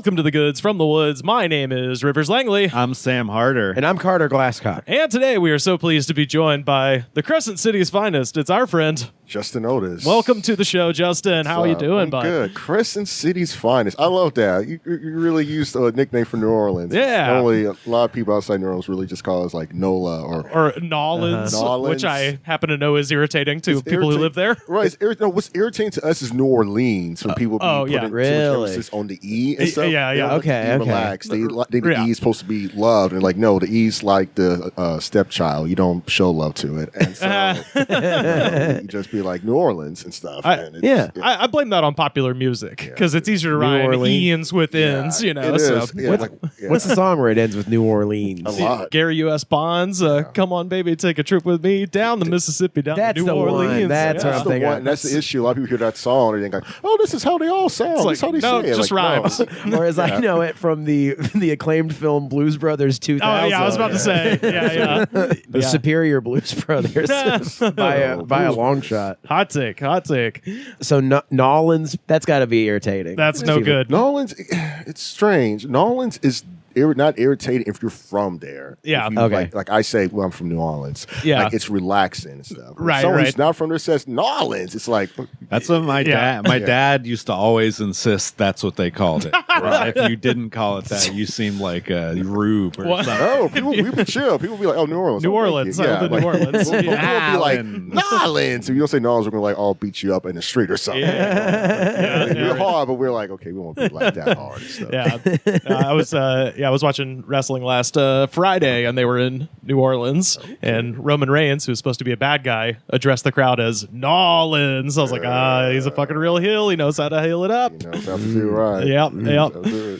Welcome to the Goods from the Woods. My name is Rivers Langley. I'm Sam Harder. And I'm Carter Glasscock. And today we are so pleased to be joined by the Crescent City's finest. It's our friend, Justin Otis. Welcome to the show, Justin. How are you doing, I'm bud? good. Crescent City's finest. I love that. You really used a nickname for New Orleans. Yeah. Normally, a lot of people outside New Orleans really just call us like NOLA or Nolans, Nolans. which I happen to know is irritating to people who live there. Right. What's irritating to us is New Orleans when people putting too much emphasis on the E and stuff. Yeah. Okay. Relax. The E is supposed to be loved, and like, no, the E's like the stepchild. You don't show love to it, and so you just be like New Orleans and stuff. I blame that on popular music because it's easier to rhyme E's with N's, you know. It is. So. Yeah, What's the song where it ends with New Orleans? A lot. Gary U.S. Bonds, come on, baby, take a trip with me down the Mississippi, down That's to New the one. Orleans. That's what I'm thinking. And that's the issue. A lot of people hear that song and they think, "Oh, this is how they all sound. It's This is how they no, say it." just Like, rhymes. no. Or as I know it from the acclaimed film Blues Brothers 2000. Oh, yeah, I was about to say. Yeah. The superior Blues Brothers by a long shot. Hot take. So Nolans, that's got to be irritating. That's no good. Nolans, it's strange. Nolans is not irritating if you're from there. Yeah. If you, Okay. Like I say, well, I'm from New Orleans. Yeah. Like, it's relaxing and stuff. When Right, someone right. who's not from there says Nolans, it's like... That's what my Yeah. dad used to always insist that's what they called it. If you didn't call it that, you seemed like a rube or What? something. Oh, people be chill. People be like, "Oh, New Orleans." New Oh, thank Orleans. you. I live in New Orleans. People be like, Nolans. Nolans. If you don't say Nolans, we're going to like all beat you up in the street or something. We're hard, but we're like, okay, we won't be like that hard and stuff. Yeah. I was watching wrestling last Friday, and they were in New Orleans, and Roman Reigns, who's supposed to be a bad guy, addressed the crowd as Nolans. I was like, he's a fucking real heel. He knows how to heel it up. You know, sounds to do right. Yep. You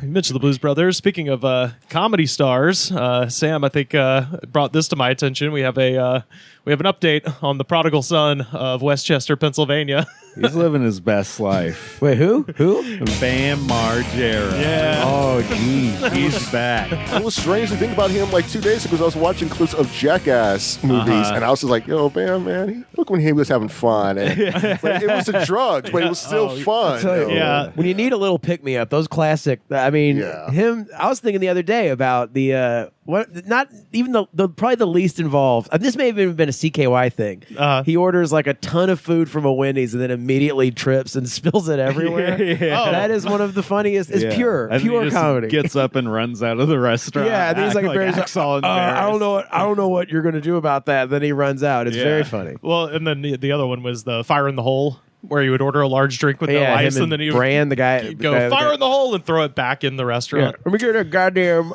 mentioned the Blues Brothers. Speaking of comedy stars, Sam, I think brought this to my attention. We have an update on the prodigal son of Westchester, Pennsylvania. He's living his best life. Wait, who? Bam Margera. Yeah. Oh, geez. He's back. It was strange to think about him like 2 days ago because I was watching clips of Jackass movies and I was just like, yo, Bam, man, look when he was having fun. And, like, it was a drug, but it was still fun. tell you, Yeah. When you need a little pick-me-up, those classic, I mean, him, I was thinking the other day about the, not even the probably the least involved. This may have even been a CKY thing. He orders like a ton of food from a Wendy's and then immediately trips and spills it everywhere. That is one of the funniest. It's pure And he just comedy. Gets up and runs out of the restaurant. Yeah, and he's like, acts all embarrassed. I don't know what you're going to do about that. Then he runs out. It's very funny. Well, and then the other one was the fire in the hole, where you would order a large drink with no ice, and then he Brand, the guy, would go fire in the hole and throw it back in the restaurant. Let me get a goddamn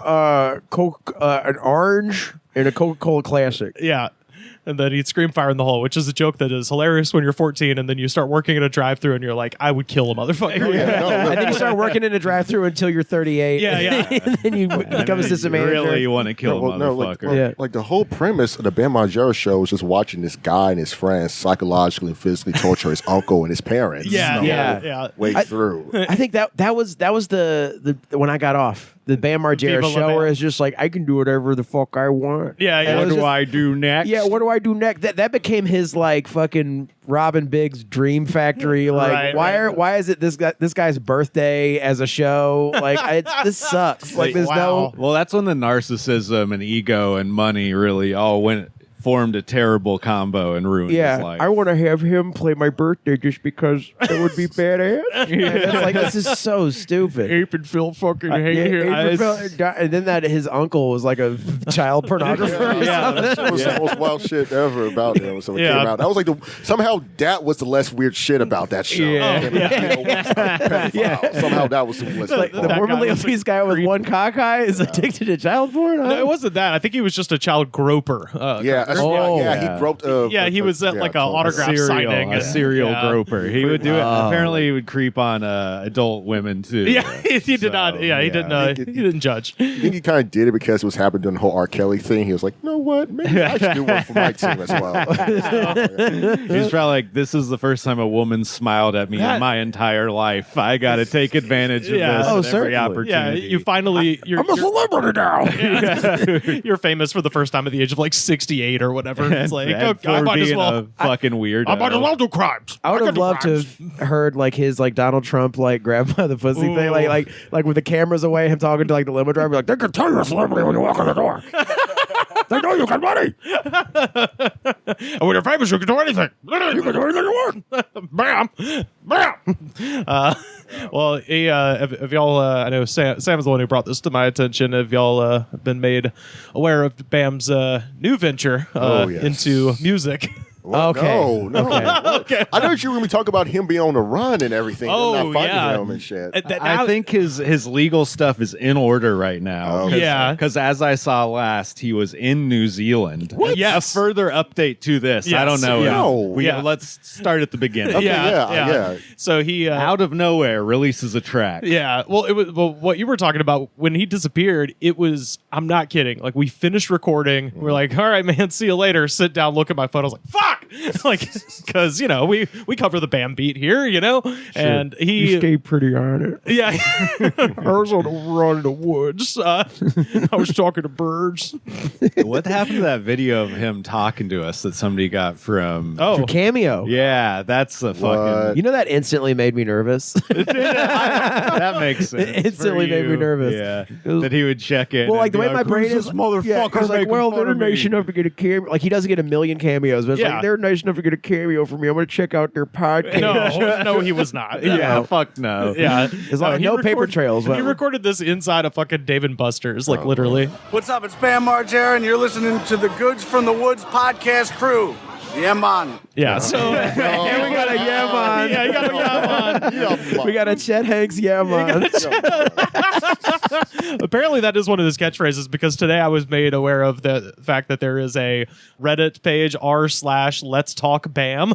Coke, an orange, and a Coca-Cola Classic. Yeah. And then he'd scream fire in the hole, which is a joke that is hilarious when you're 14 and then you start working at a drive-thru and you're like, I would kill a motherfucker. And then you start working in a drive-thru until you're 38. Yeah. And then you become assistant manager. Really want to kill a motherfucker. Like the whole premise of the Bam Margera show is just watching this guy and his friends psychologically and physically torture his uncle and his parents. Way through. I think that was the when I got off. The Bam Margera Viva la show Bam. where it's just like, I can do whatever the fuck I want. Yeah. What do I do next? Yeah, what do I do next? That became his like fucking Robin Biggs Dream Factory. Like, why is it this guy's birthday as a show? Like, this sucks. Like, there's no. Well, that's when the narcissism and ego and money really all formed a terrible combo and ruined his life. I want to have him play my birthday just because it would be badass. It's like, this is so stupid. Ape and Phil fucking hate him. And then that his uncle was like a child pornographer. That was the most wild shit ever about him. So it came out. That was like somehow that was the less weird shit about that show. Somehow that was the less. Like the Mormon obese guy with one cock eye is addicted to child porn. No, it wasn't that. I think he was just a child groper. He groped. He was at like an autograph signing. A serial groper. He would do it. Apparently, he would creep on adult women too. Yeah, he did not. Yeah, he didn't. He didn't judge. I think he kind of did it because it was happening during the whole R. Kelly thing. He was like, you know what? Maybe I should do one for my team as well. He's probably like, this is the first time a woman smiled at me in my entire life. I got to take advantage of this at every opportunity. Yeah, you finally. I'm a celebrity now. You're famous for the first time at the age of like 68 or or whatever. It's like, And okay, I for might as being well. a fucking weirdo. I might as well do crimes. I would can have do loved to crimes. have heard like his like Donald Trump like grab by the pussy thing, like with the cameras away, him talking to like the limo driver, like they can tell you're a celebrity when you walk in the door. They know you got money. And when you're famous, you can do anything. You can do anything you want. Bam, bam. Well, if y'all, I know Sam is the one who brought this to my attention. Have y'all been made aware of Bam's new venture yes. into music? What? Okay. No. Okay. I thought you were going to be talking about him being on the run and everything. Oh, and not finding yeah. him and shit. I think his legal stuff is in order right now. Oh. Yeah. Because as I saw last, he was in New Zealand. What? Yes. A further update to this. Yes. I don't know. Yeah. Let's start at the beginning. Okay, yeah. So he Out of nowhere releases a track. Yeah, well, what you were talking about when he disappeared. It was, I'm not kidding. Like we finished recording, we're like, all right, man, see you later. Sit down, look at my phone. I was like, fuck, like because we cover the Bam beat here, and he You stay pretty on it. yeah, I was on a run in the woods. I was talking to birds. What happened to that video of him talking to us that somebody got from? Oh, Cameo. Yeah, that's a fucking. You know that instantly made me nervous. That makes sense. It instantly for made me you. nervous. Yeah, It was- that he would check in. Well, like and the be way my brain "Who's is, this motherfucker it's like, making well, fun they're of me?" nice enough to get a cameo. Like he doesn't get a million cameos, but it's Yeah. like they're nice enough to get a cameo from me. I'm going to check out their podcast. no, he was not. Yeah, fuck no. Yeah, As long as no paper trails. He But recorded this inside a fucking Dave and Buster's, like literally. What's up? It's Bam Margera, and you're listening to the Goods from the Woods podcast crew. Yeah, man. Yeah, so and we got a yeah man. yeah, you got a yeah, We got a Chet Hanks yeah man. Apparently, that is one of his catchphrases because today I was made aware of the fact that there is a Reddit page r/Let's Talk Bam,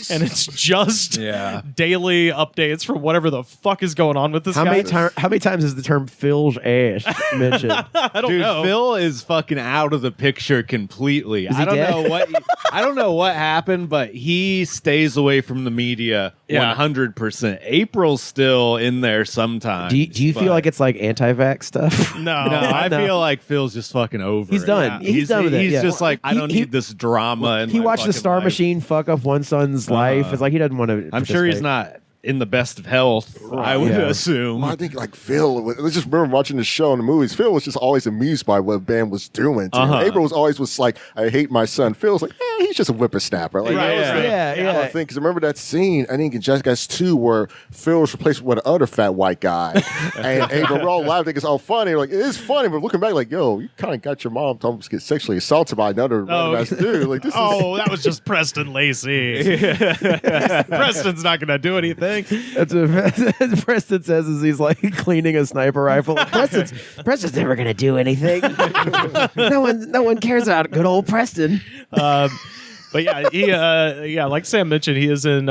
and it's just daily updates from whatever the fuck is going on with this How guy. many times is the term Phil's ass mentioned? I don't Dude, know. Phil is fucking out of the picture completely. Is he I don't dead? know what I don't know what happened, but he stays away from the media 100%. April's still in there sometimes. Do you feel like it's like anti-vax stuff? No, No, I No. feel like Phil's just fucking over. He's it. done. He's done with it, He's yeah. just like, I He- don't he- need this drama. In He my watched the fucking Star life. Machine fuck up one son's life. It's like he doesn't want to. I'm sure he's not in the best of health. I would Yeah. assume. Well, I think like Phil, I just remember watching the show and the movies. Phil was just always amused by what Bam was doing. April was always like, I hate my son. Phil's like, he's just a whippersnapper. Like, Right, that was yeah. the other thing. Because remember that scene, I think in Jackass 2 where Phil was replaced with another fat white guy. And April, we're all laughing. It's all funny. Like, it is funny, but looking back, like, yo, you kind of got your mom to almost get sexually assaulted by another random ass dude. Like, this is. that was just Preston Lacey. Preston's not going to do anything. That's what Preston says as he's like cleaning a sniper rifle. Preston's never gonna do anything. no one cares about good old Preston. But yeah, he like Sam mentioned, he's in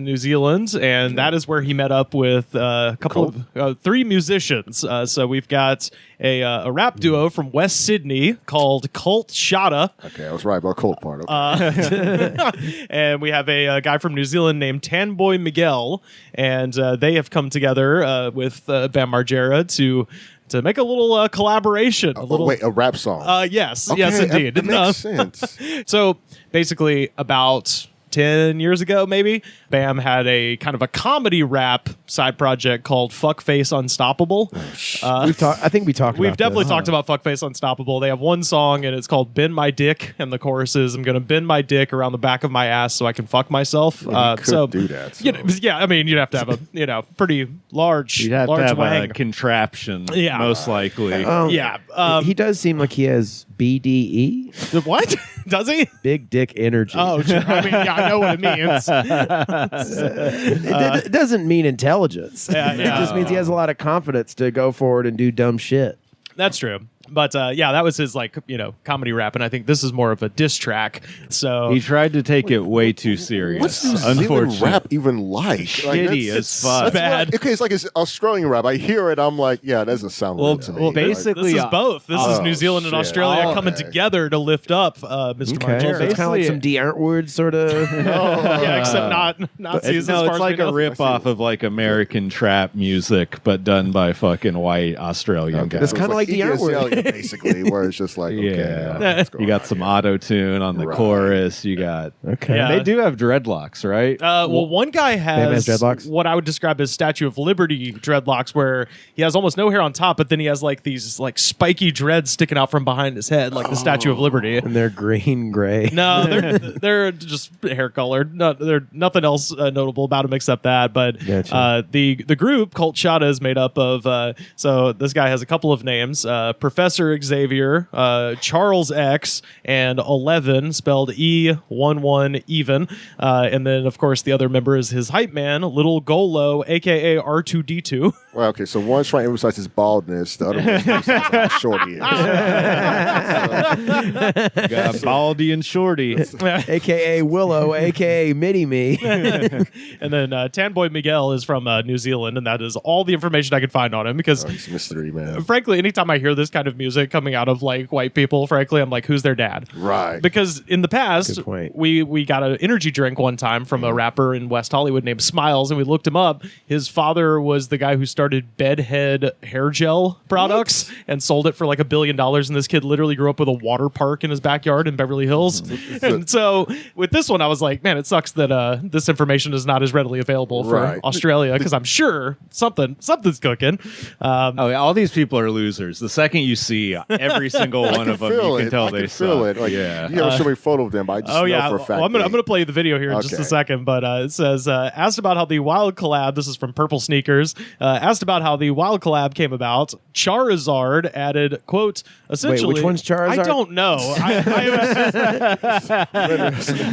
New Zealand, and that is where he met up with a couple of three musicians. So we've got a rap duo from West Sydney called Cult Shotta. Okay, I was right about Colt part. Okay. And we have a guy from New Zealand named Tanboy Miguel, and they have come together with Bam Margera to make a little collaboration. A rap song. Yes, Okay, yes, indeed. That makes sense. So basically, about 10 years ago, maybe, Bam had a kind of a comedy rap side project called Fuckface Unstoppable. I think we talked. We've about definitely this. talked about Fuckface Unstoppable. They have one song, and it's called Bend My Dick, and the chorus is, I'm going to bend my dick around the back of my ass so I can fuck myself. You could do that. So. Yeah, I mean, you'd have to have a pretty large You'd have to large have wang. a contraption, Yeah. most likely. Yeah. He does seem like he has BDE, What? Does he? big dick energy. Oh, sure. I mean, yeah, I know what it means. It doesn't mean intelligence. Yeah, It yeah. just means he has a lot of confidence to go forward and do dumb shit. That's true. But yeah, that was his comedy rap, and I think this is more of a diss track. So He tried to take it way too serious. What's New Zealand Unfortunately. rap even like? Shitty as fuck. That's Bad. okay, it's like it's Australian rap. I hear it, I'm like, yeah, that doesn't sound Well, good to me. well, Like, basically, this is both. This is Oh, New Zealand and shit. Australia Oh, coming okay. together to lift up Mr. Okay, Margera. so it's kind of like Basically- some D. Arntwood sort of. Yeah, except not Nazis. No, as far it's as like we a know. rip off of like American trap music, but done by fucking white Australian guys. It's kinda like the Iggy Artwork. Azalea. basically, where it's just like, okay, you got some auto tune on the chorus. You got They do have dreadlocks, right? Well, one guy has dreadlocks? what I would describe as Statue of Liberty dreadlocks, where he has almost no hair on top, but then he has like these like spiky dreads sticking out from behind his head, like the Statue of Liberty. And they're green gray. No, they're just hair colored. They're nothing else notable about him except that. But the group Cult Shada is made up of. So this guy has a couple of names: Professor Xavier, Charles X, and 11, spelled E11 even. And then of course the other member is his hype man, Little Golo, aka R2D2. Well, okay, so one's trying to emphasize his baldness, the other one's emphasizing how short he is. Got Baldy and Shorty, aka Willow, aka Mini Me. And then Tanboy Miguel is from New Zealand, and that is all the information I could find on him because he's mystery, man. Frankly, anytime I hear this kind of music coming out of like white people, frankly, I'm like, who's their dad? Right. Because in the past, we got an energy drink one time from a rapper in West Hollywood named Smiles, and we looked him up. His father was the guy who started Bedhead hair gel products and sold it for like $1 billion, and this kid literally grew up with a water park in his backyard in Beverly Hills. And so with this one, I was like, man, it sucks that this information is not as readily available for Australia, because I'm sure something's cooking. All these people are losers. The second you see every single one of them, you can tell they feel suck. it. Like, you never show me a photo of them, but I just know for a fact. Well, I'm going to play the video here in just a second, but it says, asked about how the Wild collab, this is from Purple Sneakers, asked about how the Wild collab came about. Charizard added, quote, essentially... Wait, which one's Charizard? I don't know.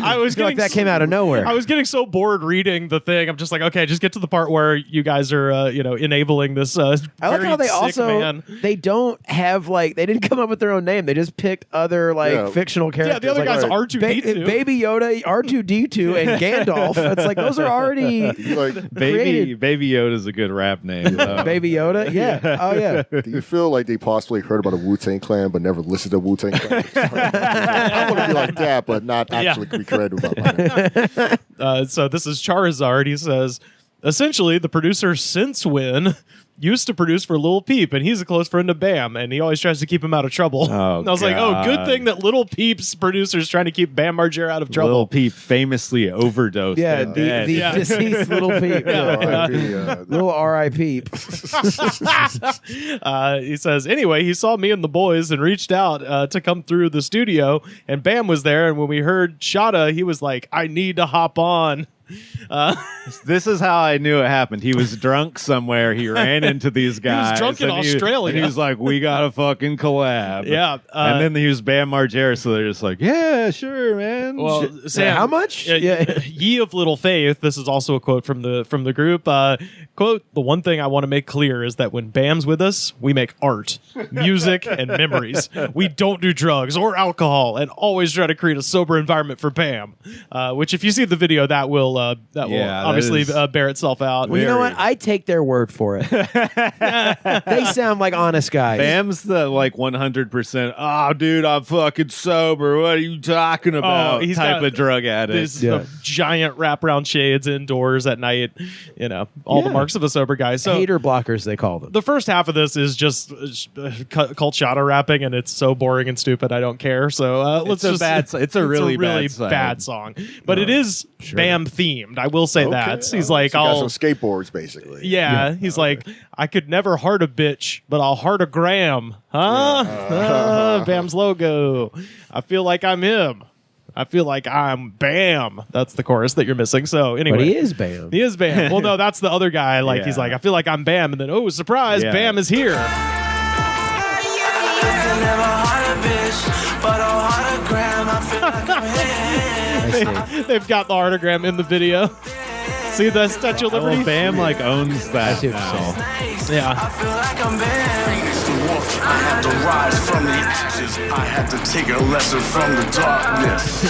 I was getting... like that came out of nowhere. I was getting so bored reading the thing. I'm just like, okay, just get to the part where you guys are, enabling this I like how they also... man. They don't have, like... They didn't come up with their own name. They just picked other, fictional characters. Yeah, the other guy's R2D2. Baby Yoda, R2D2, and Gandalf. It's like, those are already... Baby Yoda's a good rap name. Baby Yoda? Yeah. Oh, yeah. Do you feel like they possibly heard about a Wu-Tang Clan but never listened to Wu-Tang Clan? I want to be like that, but not actually be creative about it. So this is Charizard. He says, essentially, the producer Since When used to produce for Lil Peep, and he's a close friend of Bam, and he always tries to keep him out of trouble. And I was like, good thing that Lil Peep's producer's trying to keep Bam Margera out of trouble. Lil Peep famously overdosed. Yeah, the deceased Lil Peep. Little R.I.P. He says, anyway, he saw me and the boys and reached out to come through the studio, and Bam was there, and when we heard Shada, he was like, I need to hop on. This is how I knew it happened. He was drunk somewhere. He ran into these guys. He was drunk in Australia. He was like, we got a fucking collab. Yeah. And then they used Bam Margera, so they're just like, yeah, sure, man. Well, Sam, how much? Ye of little faith. This is also a quote from the group. Quote, the one thing I want to make clear is that when Bam's with us, we make art, music, and memories. We don't do drugs or alcohol, and always try to create a sober environment for Bam. Which, if you see the video, that will obviously bear itself out. Well, you know what? I take their word for it. They sound like honest guys. Bam's the 100%. Oh, dude, I'm fucking sober. What are you talking about? He's type of drug addict. These giant wraparound shades indoors at night. All the marks of a sober guy. So hater blockers, they call them. The first half of this is just Cult Shada rapping, and it's so boring and stupid. I don't care. So it's a really bad song, but it is Bam themed. I will say that. He's like, all skateboards, basically. Yeah, he's like, I could never heart a bitch, but I'll heart a gram. Huh? Bam's logo. I feel like I'm him. I feel like I'm Bam. That's the chorus that you're missing. So anyway. But he is Bam. He is Bam. Well, no, that's the other guy. He's like, I feel like I'm Bam. And then, oh, surprise, Bam is here. They've got the autogram in the video. See the Statue of Liberty? Bam owns that now. Yeah. I feel like I'm Bam. I have to rise from from the ashes. I had to take a lesson from the darkness.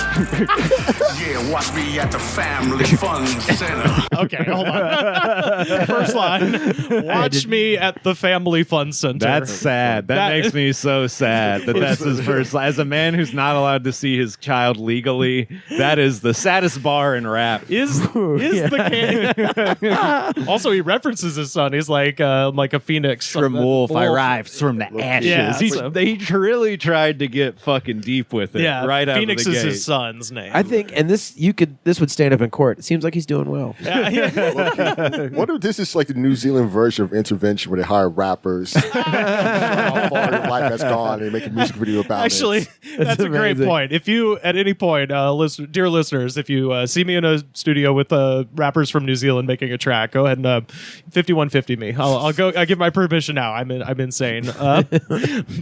Yeah, watch me at the Family Fun Center. Okay, hold on. First line. Watch me at the Family Fun Center. That's sad. That makes me so sad that that's his first line. As a man who's not allowed to see his child legally, that is the saddest bar in rap. Is the king. Also, he references his son. He's like a phoenix From wolf, I rise from the ashes. Yeah, He really tried to get fucking deep with it. Yeah, right out Phoenix of the is gate. his son's name. I think, and this would stand up in court. It seems like he's doing well. What if this is like the New Zealand version of Intervention where they hire rappers? How far your life has gone and they make a music video about Actually, it. that's a great point. If you, at any point, dear listeners, if you see me in a studio with rappers from New Zealand making a track, go ahead and 5150 me. I'll go. I give my permission now. I'm insane.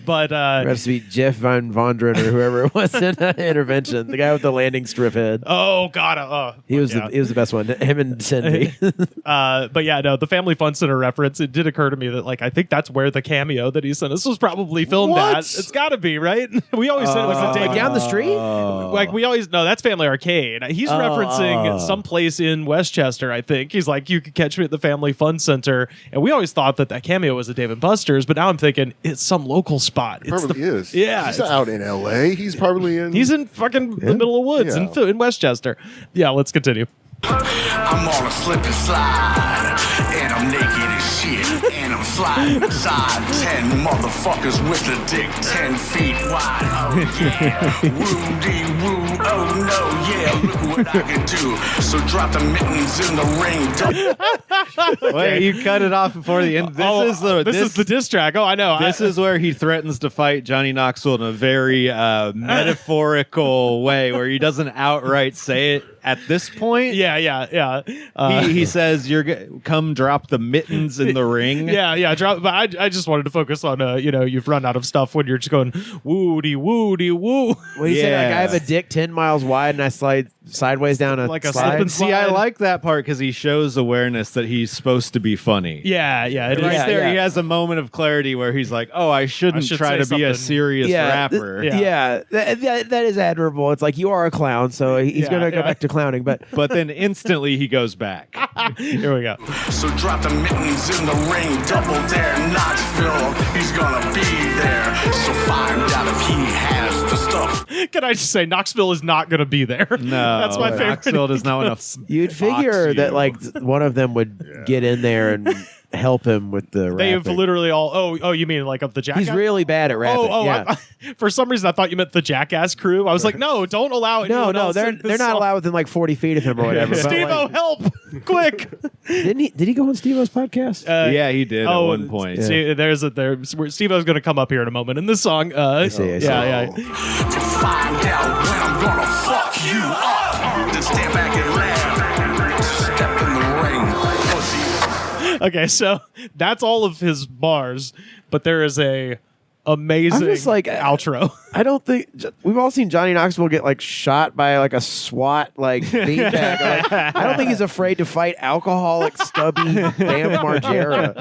But It has to be Jeff Van Vondren or whoever it was in Intervention, the guy with the landing strip head. Oh God, He was the best one. Him and Cindy. But yeah, no, the Family Fun Center reference. It did occur to me that I think that's where the cameo that he sent us was probably filmed at. It's got to be, right? We always said it was the down the street. We always know that's Family Arcade. He's referencing some place in Westchester. I think he's like, you could catch me at the Family Fun Center, and we always thought that cameo was a Dave and Buster's, but now I'm thinking it's some local spot. It probably is. Yeah, he's not out in L.A. He's probably in. He's in fucking the middle of woods in Westchester. Yeah, let's continue. I'm on a slip and slide, and I'm naked as shit, and I'm sliding beside 10 motherfuckers with a dick 10 feet wide. Oh yeah, woo-dee-woo, oh no, yeah, look what I can do. So drop the mittens in the ring. Wait, you cut it off before the end. This is the diss track. Oh, I know. This is where he threatens to fight Johnny Knoxville in a very metaphorical way, where he doesn't outright say it at this point. Yeah. He says, come drop the mittens in the ring. Yeah. But I just wanted to focus on, you've run out of stuff when you're just going, woody, woody, woo. What do you say? Like, I have a dick 10 miles wide and I slide sideways down a like a slide. slip and slide. See, I like that part because he shows awareness that he's supposed to be funny. Yeah. It Right is. there, he has a moment of clarity where he's like, "Oh, I should try to be a serious rapper." That is admirable. It's like, you are a clown, so he's going to go back to clowning. But then instantly he goes back. Here we go. So drop the mittens in the ring, double dare Knoxville. He's gonna be there. So find out if he has the stuff. Can I just say, Knoxville is not going to be there? No, that's my favorite. Knoxville does not want to. You'd figure that one of them would get in there and help him with the rapping. They have literally all. Oh, you mean like of the Jackass? He's really bad at rapping. Yeah. For some reason, I thought you meant the Jackass crew. I was like, no, don't allow it. No, they're not allowed within like 40 feet of him or whatever. Steve-O, help! Quick! Did he go on Steve-O's podcast? Yeah, he did at one point. See, Steve-O's going to come up here in a moment in this song. I see. Yeah. To find out when I'm gonna fuck you up. Then stand back and laugh. Step in the ring, pussy. Okay, so that's all of his bars, but there is a amazing outro. I don't think we've all seen Johnny Knoxville get shot by a SWAT beanbag. I don't think he's afraid to fight alcoholic stubby Bam Margera.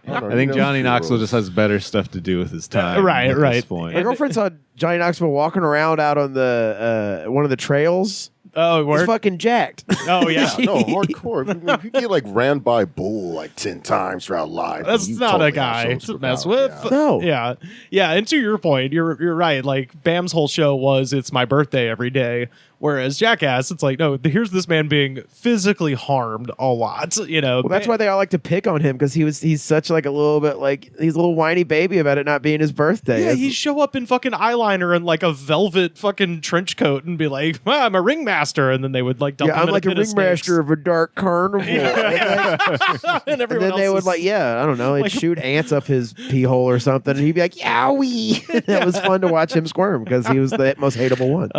I think Johnny Knoxville just has better stuff to do with his time. Right. At this point. My girlfriend saw Johnny Knoxville walking around out on the one of the trails. Oh, he's fucking jacked. Oh, yeah. No, hardcore. If you get ran by a bull 10 times throughout life. That's not a guy to mess with. Yeah. No. Yeah. And to your point, you're right. Bam's whole show was it's my birthday every day. Whereas Jackass, it's like, no, here's this man being physically harmed a lot. Well, that's why they all like to pick on him because he's such a little bit he's a little whiny baby about it not being his birthday. Yeah, he'd show up in fucking eyeliner and a velvet fucking trench coat and be like, I'm a ringmaster, and then they would dump him I'm in like a ringmaster of a dark carnival. and then they would I don't know, they'd shoot ants up his pee hole or something, and he'd be like, yowie. It was fun to watch him squirm because he was the most hateable one.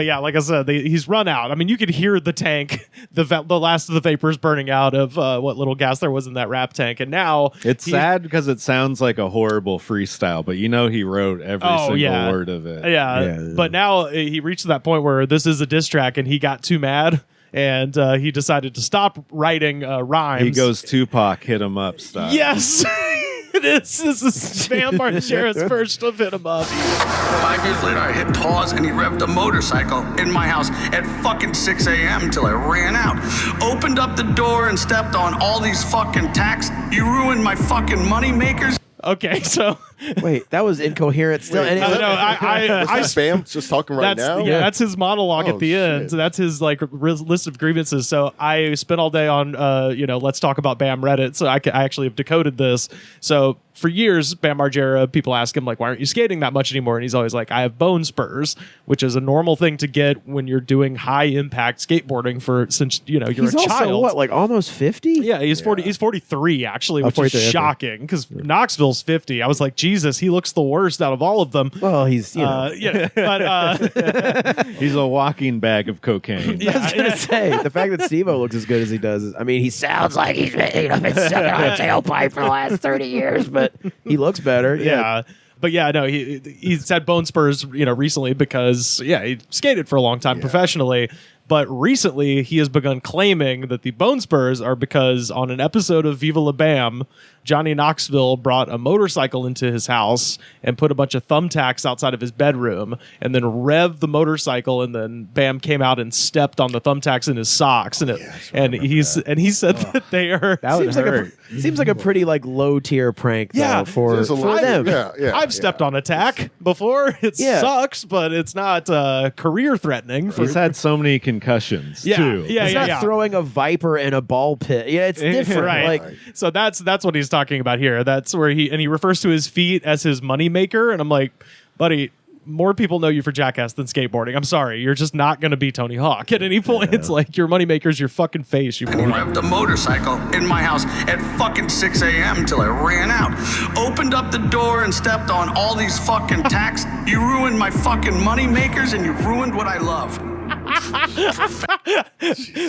But yeah, like I said, he's run out. I mean, you could hear the tank, the last of the vapors burning out of what little gas there was in that rap tank, and now it's sad because it sounds like a horrible freestyle, but he wrote every single word of it. Yeah, but now he reached that point where this is a diss track, and he got too mad. And he decided to stop writing rhymes. He goes Tupac, hit him up style. Yes. It is. This is Bam Margera's first to hit him up. 5 years later, I hit pause and he revved a motorcycle in my house at fucking 6 a.m. till I ran out. Opened up the door and stepped on all these fucking tacks. You ruined my fucking money makers. Okay, so wait, that was incoherent still. Wait, I Bam just talking right now. Yeah, that's his monologue at the shit. end. So that's his like list of grievances. So I spent all day on let's talk about Bam Reddit. So I actually have decoded this. So for years, Bam Margera, people ask him like, why aren't you skating that much anymore? And he's always like, I have bone spurs, which is a normal thing to get when you're doing high impact skateboarding since you're he's a also, child. what, like almost 50? Yeah, he's 40. He's 43 actually, which is shocking because Knoxville's 50. I was like, Jesus, he looks the worst out of all of them. Well, he's but he's a walking bag of cocaine. I was gonna say the fact that Steve-O looks as good as he does. I mean, he sounds like he's been sucking on a tailpipe for the last 30 years, but he looks better. Yeah. But yeah, no, he's had bone spurs, recently because he skated for a long time professionally. But recently, he has begun claiming that the bone spurs are because on an episode of Viva La Bam, Johnny Knoxville brought a motorcycle into his house and put a bunch of thumbtacks outside of his bedroom and then revved the motorcycle, and then Bam came out and stepped on the thumbtacks in his socks, and he said that they are. That seems like a pretty like low tier prank though, for them. I've stepped on a tack before. It sucks, but it's not career threatening. He's had so many concussions too. It's not throwing a viper in a ball pit. Yeah, it's different. Right. So that's what he's talking about here. That's where he refers to his feet as his money maker, and I'm like, buddy, more people know you for Jackass than skateboarding. I'm sorry, you're just not going to be Tony Hawk at any point. It's like your money maker's your fucking face. You revved a motorcycle in my house at fucking 6 a.m. till I ran out. Opened up the door and stepped on all these fucking tacks. You ruined my fucking money makers and you ruined what I love.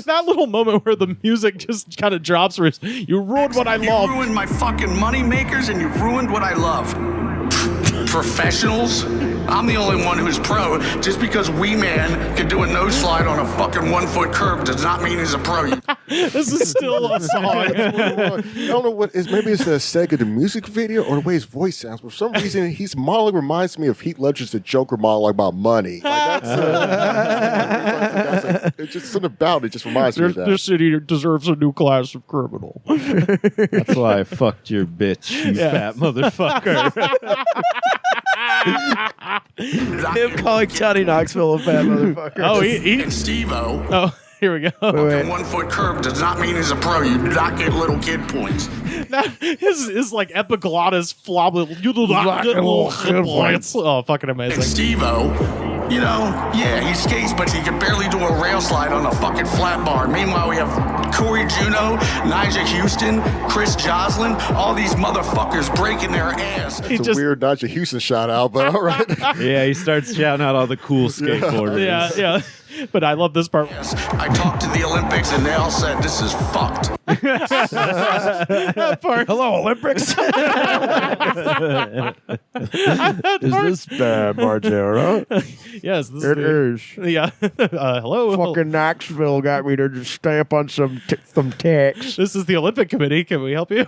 That little moment where the music just kind of drops where you ruined what I love. You ruined my fucking money makers and you ruined what I love. Professionals? I'm the only one who's pro. Just because Wee Man can do a nose slide on a fucking 1 foot curb does not mean he's a pro. This is still a song. I don't know what is. Maybe it's the aesthetic of the music video or the way his voice sounds. For some reason, his monologue reminds me of Heath Ledger's The Joker monologue about money. Like that's it's just something about it. Just reminds me of that. This city deserves a new class of criminal. That's why I fucked your bitch, you fat motherfucker. Him calling Johnny Knoxville a fat motherfucker. Oh, he and Steve-O. Oh, here we go. Wait. 1 foot curb does not mean he's a pro. You do not get little kid points. His like epiglottis flobble. You do not get little kid points. Oh, fucking amazing. And Steve-O, he skates, but he can barely do a rail slide on a fucking flat bar. Meanwhile, we have Corey Juno, Nigel Houston, Chris Joslin, all these motherfuckers breaking their ass. It's a weird Nigel Houston shout out, but all right. Yeah, he starts shouting out all the cool skateboarders. Yeah. But I love this part. Yes, I talked to the Olympics and they all said this is fucked. That part. Hello, Olympics. Is this Bam Margera? Yes, this It is. Yeah. Hello. Fucking Knoxville got me to just stamp on some tacks. This is the Olympic Committee. Can we help you?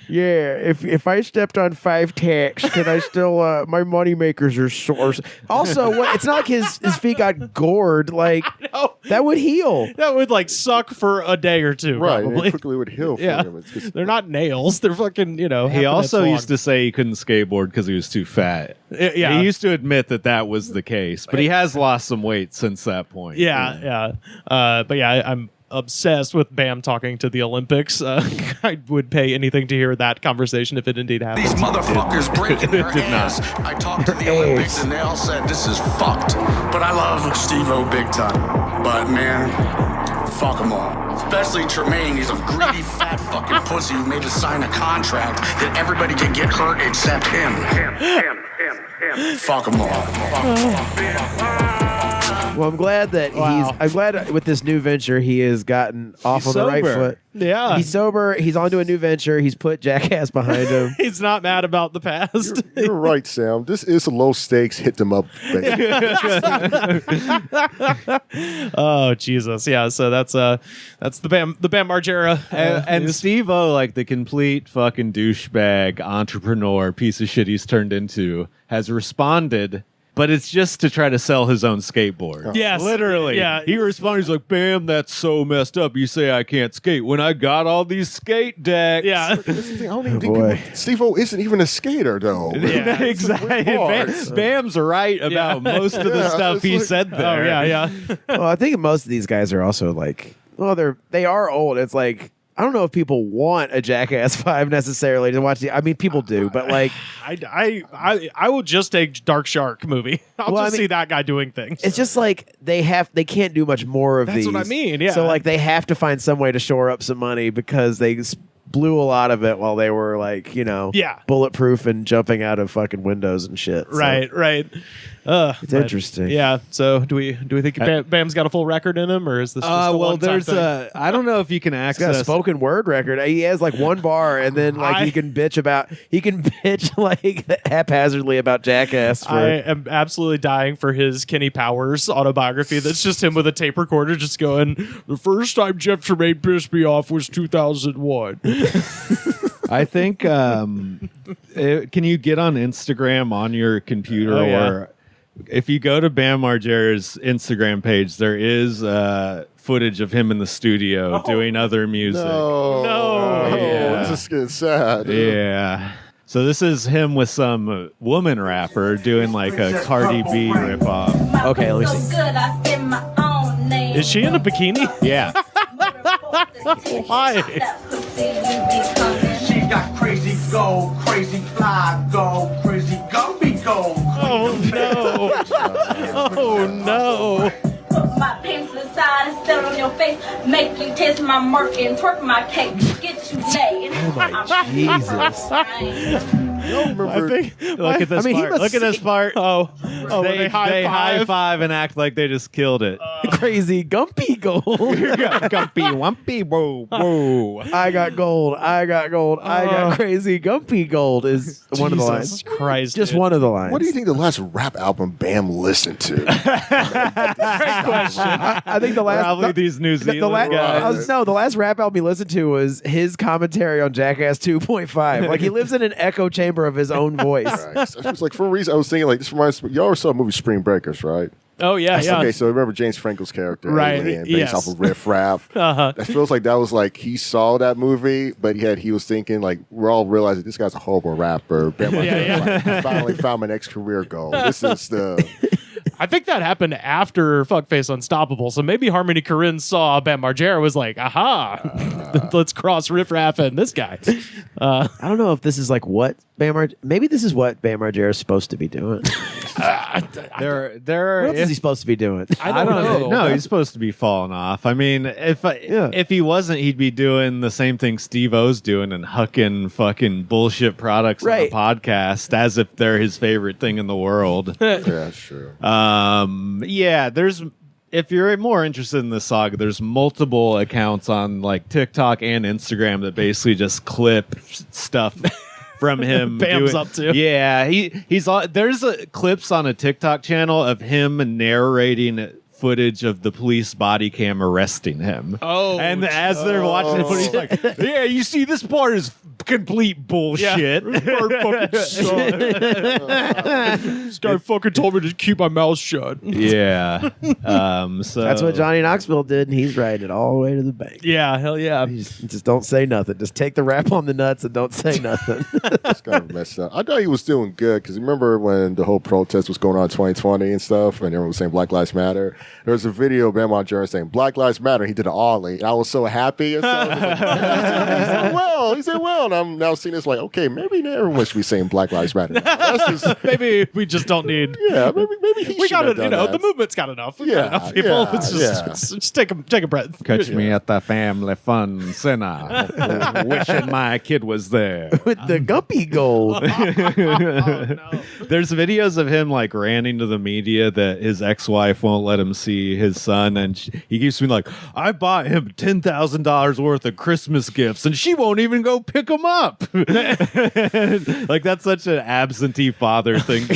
Yeah, if I stepped on 5 tacks, can I still? My money makers are sore. Also, it's not like his feet got gored. Like that would heal. That would like suck for a day or two. Right, probably. it quickly would heal. For him. They're not nails. They're fucking. He also used to say he couldn't skateboard because he was too fat. Yeah, he used to admit that was the case, but he has lost some weight since that point. Yeah. But yeah, I'm obsessed with Bam talking to the Olympics. I would pay anything to hear that conversation if it indeed happened. These motherfuckers breaking their ass. I talked to the Olympics and they all said this is fucked. But I love Steve-O big time. But man, fuck them all. Especially Tremaine. He's a greedy fat fucking pussy who made us sign a contract that everybody could get hurt except him. Fuck them all. Well, I'm glad that I'm glad with this new venture he has gotten off on the right foot. Yeah. He's sober. He's on to a new venture. He's put Jackass behind him. He's not mad about the past. You're right, Sam. This is a low stakes, hit them up. Oh, Jesus. Yeah. So that's the Bam Margera. And Steve-O, like the complete fucking douchebag entrepreneur piece of shit he's turned into, has responded. But it's just to try to sell his own skateboard. Yes. Literally. Yeah. He responded, he's like, Bam, that's so messed up. You say I can't skate when I got all these skate decks. Yeah. Steve-O isn't even a skater, though. Yeah, exactly. Bam's right about most of the stuff he said there. Oh, yeah. Well, I think most of these guys are also like, they are old. It's like, I don't know if people want a Jackass 5 necessarily to watch I mean, people do, but like, I will just take Dark Shark movie. I'll see that guy doing things. It's just like they can't do much more of these. That's what I mean. Yeah. So like they have to find some way to shore up some money because they blew a lot of it while they were like, bulletproof and jumping out of fucking windows and shit. So Right. it's interesting. Yeah. So do we think Bam's got a full record in him, or is this? Just a one-time thing? I don't know if you can He's access got a spoken word record. He has like one bar, and then like he can bitch like haphazardly about Jackass. I am absolutely dying for his Kenny Powers autobiography. That's just him with a tape recorder, just going, "The first time Jeff Tremaine pissed me off was 2001." I think. Can you get on Instagram on your computer or? If you go to Bam Margera's Instagram page, there is footage of him in the studio doing other music. No. Yeah. This is getting sad. Yeah. So this is him with some woman rapper doing like a Cardi B ripoff. Okay, let me see. Is she in a bikini? Yeah. Why? She got crazy go, crazy fly go, crazy Gumby go. Oh no! Oh no! Put my pencil inside and still on your face. Make you taste my murk and twerk my cake. Get you laid. Oh my Jesus! Look at this part. Look at this part. Oh, they high five and act like they just killed it. Crazy Gumpy gold. Gumpy wumpy whoa whoa. I got gold. I got crazy Gumpy gold is one of the lines. Jesus Christ, Just dude. one of the lines. What do you think the last rap album Bam listened to? Great question. I think the last Probably these New Zealand guys. the last rap album he listened to was his commentary on Jackass 2.5. Like he lives in an echo chamber of his own voice. Right. So it's like for a reason I was thinking like this reminds me. Y'all saw the movie Spring Breakers, right? Oh yeah. Okay, so remember James Franco's character, Right, Alien, based yes. off of Riff Raff. That feels like that was like he saw that movie, but he was thinking like we're all realizing this guy's a horrible rapper. Bam Margera finally found my next career goal. This is the. I think that happened after Fuckface Unstoppable. So maybe Harmony Korine saw Bam Margera, was like, aha, let's cross Riff Raff and this guy. I don't know if this is like what maybe this is what Bam Margera is supposed to be doing. There What else is he supposed to be doing? I don't know. No, he's supposed to be falling off. I mean, if he wasn't, he'd be doing the same thing Steve-O's doing and hucking fucking bullshit products Right. on a podcast as if they're his favorite thing in the world. Yeah, sure. There's. If you're more interested in this saga, there's multiple accounts on like TikTok and Instagram that basically just clip stuff from him. Bam's up to. Yeah, he's on. There's clips on a TikTok channel of him narrating footage of the police body cam arresting him. Oh, and as they're watching the footage, he's like, "Yeah, you see, this part is complete bullshit." This guy fucking told me to keep my mouth shut. Yeah. So That's what Johnny Knoxville did, and he's riding it all the way to the bank. Yeah, hell yeah. You just don't say nothing. Just take the rap on the nuts and don't say nothing. It's kind of messed up. I thought he was doing good because remember when the whole protest was going on in 2020 and stuff, and everyone was saying Black Lives Matter. There was a video of Bam Margera saying Black Lives Matter. He did an ollie, and I was so happy. And so I was like, he said well. And I'm now seeing this like, okay, maybe everyone should be saying Black Lives Matter. That's just, Maybe we just don't need. yeah, maybe he We got it. it. The movement's got enough. We got enough people. yeah, It's just take a breath. Catch me at the family fun center, wishing my kid was there. With the Gumby gold. There's videos of him like ranting to the media that his ex-wife won't let him see his son, and he keeps being like, "I bought him $10,000 worth of Christmas gifts, and she won't even go pick them up." Like that's such an absentee father thing.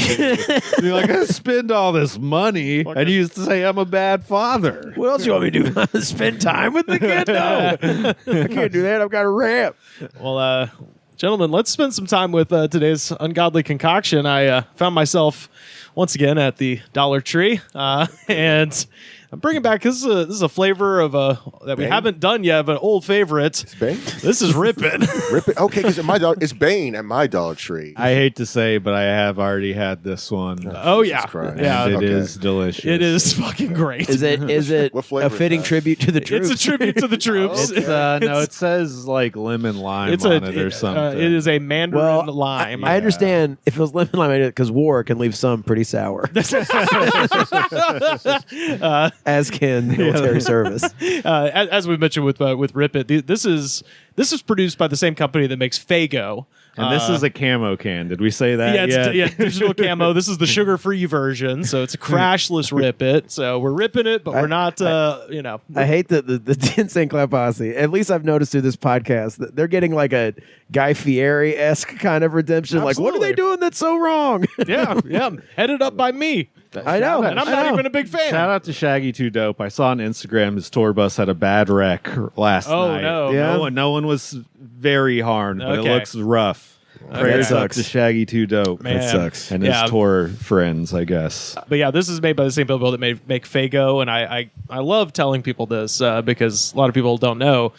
You're like, I spend all this money, and you used to say I'm a bad father. What else you want me to do? Spend time with the kid? No. I can't do that. I've got a ramp. Well, gentlemen, let's spend some time with today's ungodly concoction. I found myself once again at the Dollar Tree, and I'm bringing back this is a flavor of that we haven't done yet, but an old favorite. It's Bane? This is Rippin'. Rippin'? Okay, because it's Bane at my Dollar Tree. I hate to say, but I have already had this one. Oh yeah, Christ. yeah. And it Okay. is delicious. It is fucking great. Is it What flavor a is fitting that? tribute to the troops? It's a tribute to the troops. It's, no, it says like lemon lime on it or something. It is a mandarin Well, lime. I understand if it was lemon lime because war can leave some pretty sour. As can military service. As we mentioned with Rip It, this is produced by the same company that makes Faygo. And this is a camo can. Did we say that? It's digital camo. This is the sugar-free version, so it's a crashless Rip It. So we're ripping it, but we're not. I hate the Insane Clown Posse. At least I've noticed through this podcast that they're getting like a Guy Fieri-esque kind of redemption. Like, what are they doing that's so wrong? yeah, headed up by me. I know, and I'm not even a big fan. Shout out to Shaggy Too Dope. I saw on Instagram his tour bus had a bad wreck last night. Oh no! Yeah. No one was very harmed, but Okay. it looks rough. Prayers up sucks. to Shaggy Too Dope. Man. That sucks. And his tour friends, I guess. But yeah, this is made by the same people that make Faygo, and I love telling people this because a lot of people don't know.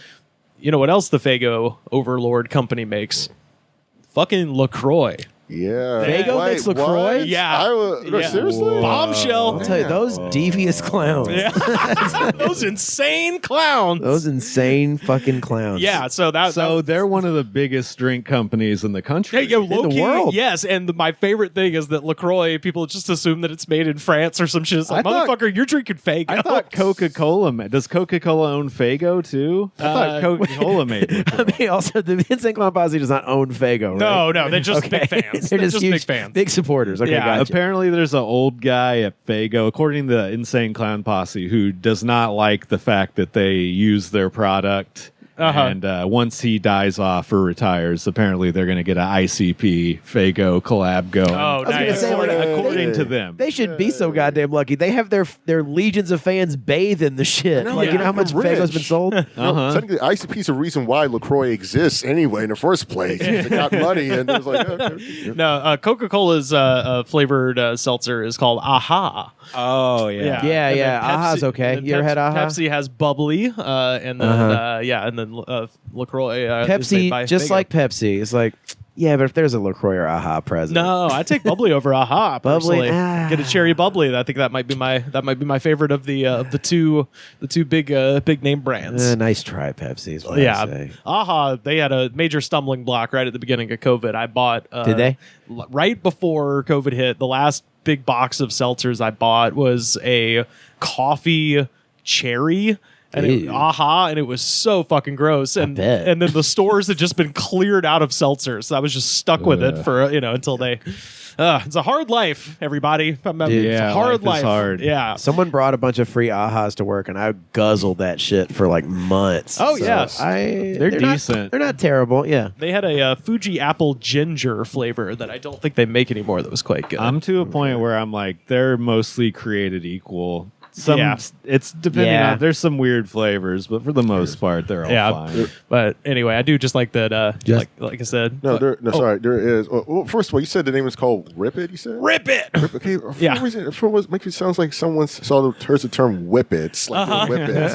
You know what else the Faygo Overlord company makes? Fucking LaCroix. Yeah. Faygo makes LaCroix? What? Yeah. Yeah. Seriously? Bombshell. I'll tell you, those devious clowns. Yeah. Those insane clowns. Those insane fucking clowns. Yeah, so They're one of the biggest drink companies in the country. Hey, yo, the low-key, world. yes, and my favorite thing is that LaCroix, people just assume that it's made in France or some shit. It's like, I thought- motherfucker, you're drinking Faygo. I thought Coca-Cola does Coca-Cola own Faygo too? I thought Coca-Cola made it. I mean, also, the Insane Clown Posse does not own Faygo, right? No, they're just Okay. big fans. They're They're just big huge, fans. big supporters. Okay, Yeah, gotcha. Apparently, there's an old guy at Faygo, according to the Insane Clown Posse, who does not like the fact that they use their product. And once he dies off or retires, apparently they're going to get an ICP Faygo collab going. Oh, was gonna nice. say, like, according to them. They should be so goddamn lucky. They have their legions of fans bathe in the shit. know, Like, yeah. you know how much They're Faygo's rich. been sold? Technically, ICP's the reason why LaCroix exists anyway in the first place. They got money and it was like, okay. No, Coca-Cola's flavored seltzer is called Aha. Oh, yeah. Yeah, And then yeah. Aha's okay. and You ever had Aha? Pepsi has bubbly, and then and then LaCroix. is made Pepsi, by just Faygo. like Pepsi. It's like, yeah, but if there's a LaCroix or Aha present. No, I take bubbly over Aha. Bubbly, Personally. Get a cherry bubbly. I think that might be my favorite of the two big name brands. Nice try, Pepsi. Is what I Yeah, say. Aha. They had a major stumbling block right at the beginning of COVID. I bought. Did they? Right before COVID hit, the last big box of seltzers I bought was a coffee cherry. And Ew. Aha, and it was so fucking gross. And bet. and then the stores had just been cleared out of seltzers. So I was just stuck with it for until they. It's a hard life, everybody. It's a Yeah, hard life life. is hard. Yeah. Someone brought a bunch of free Ahas to work, and I guzzled that shit for like months. Oh, So yeah. They're not- decent. they're not terrible. Yeah. They had a Fuji apple ginger flavor that I don't think they make anymore. That was quite good. I'm to a point where I'm like, they're mostly created equal. Yeah. It's depending Yeah. on. There's some weird flavors, but for the most part, they're all yeah, fine. but anyway, I do just like that. Just- like I said, Sorry, there is. Well, first of all, you said the name is called Rip It, you said? Rip It. Okay, for Yeah. some reason, it makes it sounds like someone heard the term whippets, like the whippets.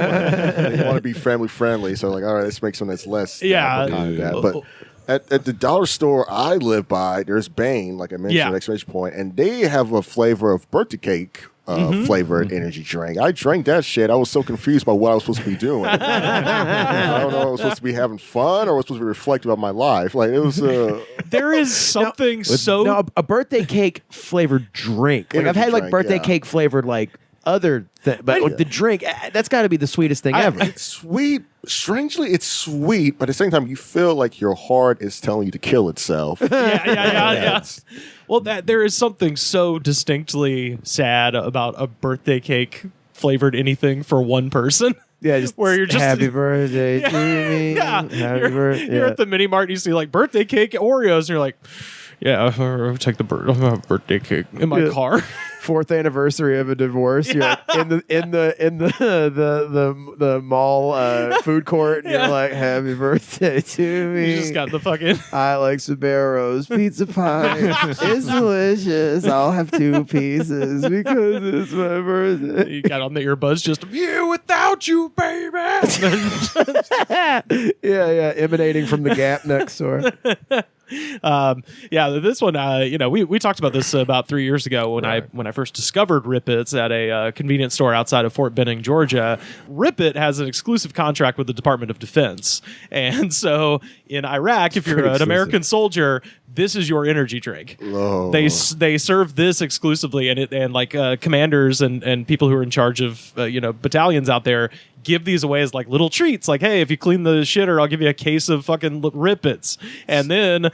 They want to be family friendly, so like, all right, let's make something that's less. Yeah. complicated than that. But at the dollar store I live by, there's Bane, like I mentioned, Yeah. exclamation point, and they have a flavor of birthday cake flavored energy drink. I drank that shit. I was so confused by what I was supposed to be doing. I don't know. I was supposed to be having fun, or I was supposed to be reflective about my life. Like it was. There is something a birthday cake flavored drink. Like I've had like birthday cake flavored like other thing, but like the drink that's got to be the sweetest thing ever. It's sweet. Strangely, it's sweet, but at the same time, you feel like your heart is telling you to kill itself. Yeah. Well, there is something so distinctly sad about a birthday cake flavored anything for one person. Yeah, just where you're just happy birthday to me. Yeah, Happy birthday. You're at the mini mart and you see like birthday cake Oreos, and you're like, yeah, I'll take the birthday cake in my car. 4th anniversary of a divorce. You're like in the mall food court, and you're like, "Happy birthday to me." You just got the fucking. I like Sbarro's pizza pie. It's delicious. I'll have 2 pieces because it's my birthday. You got on the earbuds, just you without you, baby. Yeah, emanating from the Gap next door. This one, we talked about this about 3 years ago when I first discovered Rip It's at a convenience store outside of Fort Benning, Georgia. Rip It has an exclusive contract with the Department of Defense, and so in Iraq, if you're an American soldier, this is your energy drink. Oh. They serve this exclusively, and commanders and people who are in charge of battalions out there give these away as like little treats. Like, hey, if you clean the shitter, I'll give you a case of fucking Rip It's. And then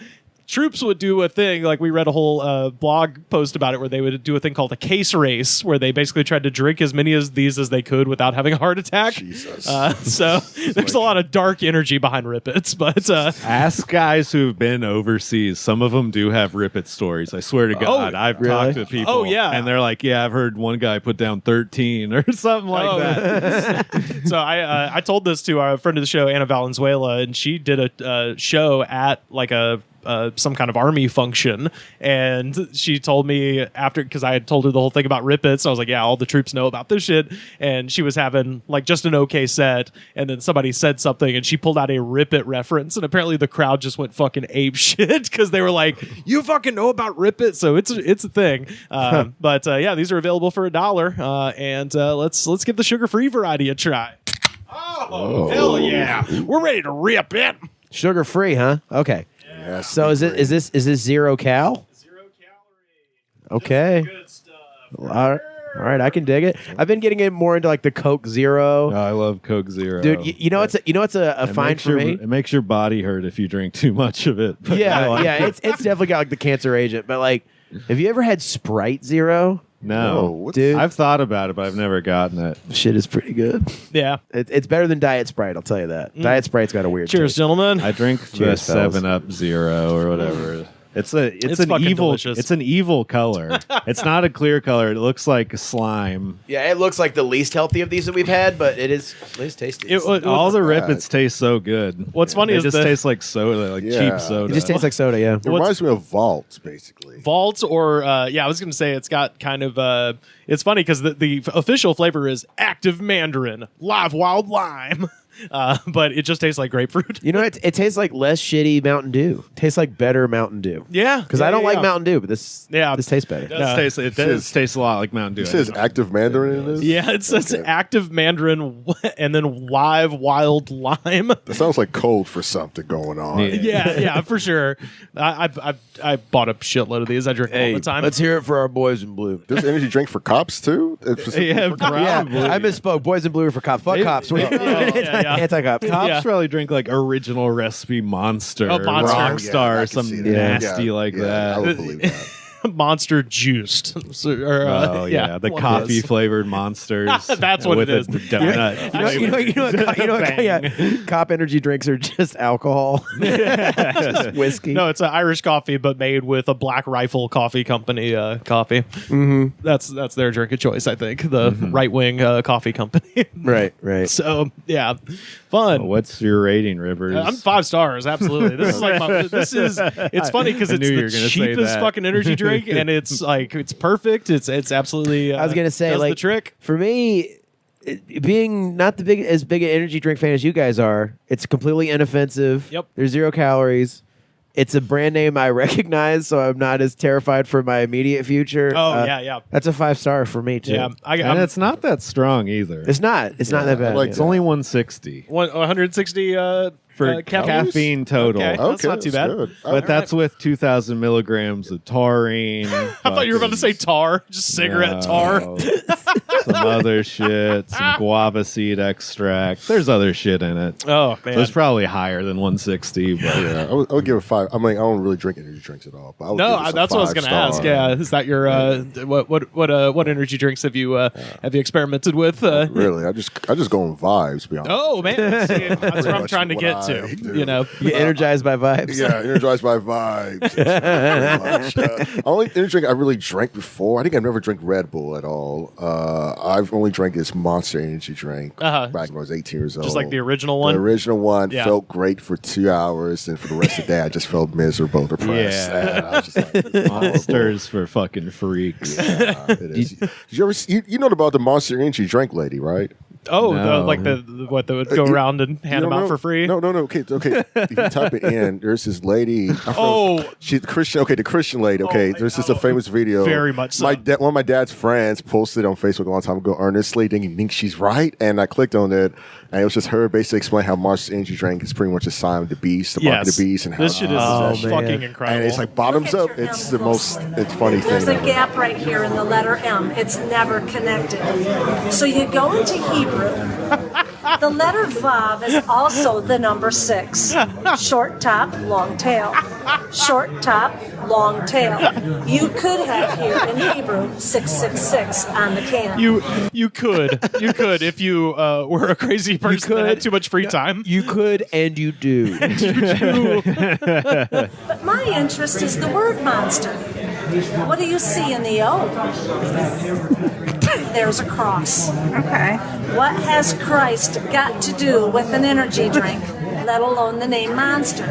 troops would do a thing, like we read a whole blog post about it, where they would do a thing called a case race, where they basically tried to drink as many of these as they could without having a heart attack. Jesus. So there's a lot of dark energy behind Rip It's, but ask guys who've been overseas. Some of them do have Rip It stories. I swear to God, I've talked to people. Oh yeah, and they're like, yeah, I've heard one guy put down 13 or something like that. So I told this to our friend of the show, Anna Valenzuela, and she did a show at like some kind of army function, and she told me after, because I had told her the whole thing about Rip It, so I was like, yeah, all the troops know about this shit, and she was having like just an okay set, and then somebody said something and she pulled out a Rip It reference, and apparently the crowd just went fucking ape shit because they were like, you fucking know about Rip It, so it's a thing. But these are available for $1, and let's give the sugar-free variety a try. Oh, hell yeah, we're ready to rip it. Sugar free, huh? Okay. Yes, so is this 0 cal? 0 calorie. Okay. Good stuff. All right, I can dig it. I've been getting in more into like the Coke Zero. Oh, I love Coke Zero, dude. It's a find for me. It makes your body hurt if you drink too much of it. It's definitely got like the cancer agent. But like, have you ever had Sprite Zero? No, dude. I've thought about it, but I've never gotten it. Shit is pretty good. Yeah, it's better than Diet Sprite. I'll tell you that. Diet Sprite's got a weird. Cheers, taste. gentlemen. I drink the 7-Up Zero or whatever. It's an evil. Delicious. It's an evil color. It's not a clear color. It looks like slime. Yeah, it looks like the least healthy of these that we've had, but it is tasty. All the Rip It's taste so good. What's funny is it just tastes like soda, like cheap soda. It just tastes like soda. Yeah, it reminds me of Vaults, basically. Vaults, or I was going to say it's got kind of. It's funny because the official flavor is Active Mandarin, Live Wild Lime. But it just tastes like grapefruit. You know, it tastes like less shitty Mountain Dew. It tastes like better Mountain Dew. Yeah, because I don't like Mountain Dew, but this tastes better. It does taste a lot like Mountain Dew. It says Active Mandarin in this? Yeah, it says Active Mandarin and then Live Wild Lime. That sounds like code for something going on. Yeah, for sure. I bought a shitload of these. I drink all the time. Let's hear it for our boys in blue. There's energy drink for cops too? Yeah, I misspoke. Boys in blue are for cops. Fuck cops. Anti-cop. Cops probably drink like original recipe Monster, Rockstar, or something nasty like that. I would believe that. Monster juiced. The coffee flavored Monsters. That's what it is. The donut. You know what? Cop energy drinks are just alcohol, just whiskey. No, it's an Irish coffee, but made with a Black Rifle Coffee Company coffee. Mm-hmm. That's their drink of choice, I think. The right wing coffee company. Right. So yeah, fun. What's your rating, Rivers? I'm 5 stars. Absolutely. This is like It's funny because it's the cheapest fucking energy drink. And it's like it's perfect. It's absolutely. I was gonna say does like the trick for me. Being not as big an energy drink fan as you guys are, it's completely inoffensive. Yep. There's 0 calories. It's a brand name I recognize, so I'm not as terrified for my immediate future. Oh, yeah. That's a 5-star for me, too. Yeah. And it's not that strong either. It's not that bad. like It's only 160 160 for caffeine total. Okay. That's not too bad. Good. But that's with 2,000 milligrams of taurine. I thought you were about to say tar, just cigarette tar. Some other shit, some guava seed extract. There's other shit in it. Oh, man. So it's probably higher than 160. But Yeah, I would give it 5. I mean, I don't really drink energy drinks at all. But I would give No, this a that's what I was going to 5-star. ask. Yeah, is that your what energy drinks have you experimented with? Really, I just go on vibes. To be honest. Oh man, see, that's what I'm much trying to what get I to. do. You know, You energized by vibes. Yeah, energized by vibes. Pretty much. Only energy drink I really drank before. I think I've never drank Red Bull at all. I've only drank this Monster Energy drink back when I was 18 years old. just like the original one. The original one Yeah. felt great for 2 hours, and for the rest of the day, I just felt miserable, depressed. Yeah. And I was just like, monsters for fucking freaks. it is. Did you ever you know about the Monster Energy drink lady, right? Oh, No. the what they would go around and hand them out for free. No. Okay. If you type it in, there's this lady. She's Christian. Okay, the Christian lady. Okay, there's just a famous video. Very much so. One of my dad's friends posted on Facebook a long time ago, earnestly thinks she's right, and I clicked on it, and it was just her basically explaining how Monster Energy drink is pretty much a sign of the beast, the mark of the beast, and how this shit is fucking incredible. and it's like bottoms up. It's the most. It's funny There's thing. a gap right here in the letter M. It's never connected. So you go into Hebrew. The letter Vav is also the number 6. Short top, long tail. Short top, long tail. You could have here in Hebrew 666 on the can. You could if you were a crazy person that had too much free time. You could and you do. But my interest is the word monster. What do you see in the O? There's a cross. Okay. What has Christ got to do with an energy drink, let alone the name Monster?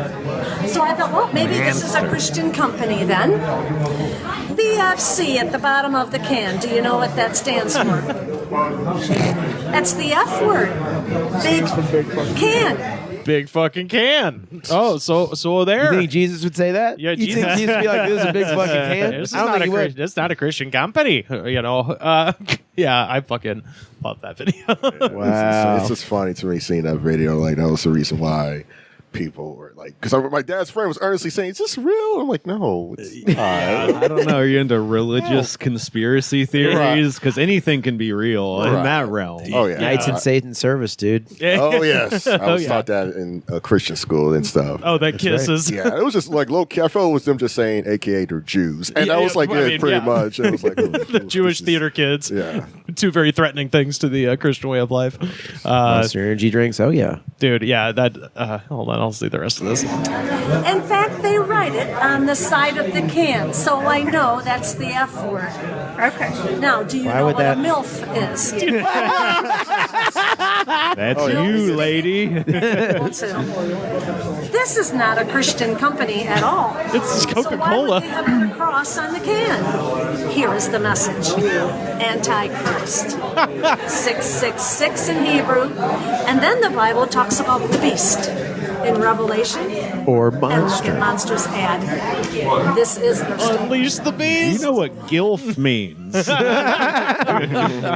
So I thought, well, maybe this is a Christian company then. BFC at the bottom of the can. Do you know what that stands for? That's the F word. Big can. Big fucking can. Oh, so there. You think Jesus would say that? Yeah, you Jesus. think Jesus would be like, this is a big fucking can? This is I don't not think a he would. It's not a Christian company. You know. Yeah, I fucking love that video. Wow. It's just funny to me seeing that video. Like that was the reason why people were like, because my dad's friend was earnestly saying, "Is this real?" I'm like, "No, it's not." I don't know. Are you into religious conspiracy theories? Because anything can be real in Right. that realm. Oh yeah, Knights in Satan's service, dude. Oh yes, I was yeah. taught that in a Christian school and stuff. Oh, that kisses. Yeah, it was just like low key. I felt it was them just saying, AKA they're Jews, and Yeah, I was like, I yeah, mean, pretty yeah. much. It was like The Jewish theater kids. Yeah. Two very threatening things to the Christian way of life. Monster energy drinks. Oh, yeah. Dude, yeah, that. Hold on, I'll see the rest of this. In fact, they write it on the side of the can, so I know that's the F word. Okay. Now, do you Why know would what that- a MILF is? That's you, lady. Well, too. This is not a Christian company at all. It's So why Coca-Cola. would they have put a cross on the can? Here is the message. Antichrist. 666 in Hebrew. And then the Bible talks about the beast in Revelation. Or And look monster. at Monster's ad. This is the stuff. Unleash the beast. You know what gilf means.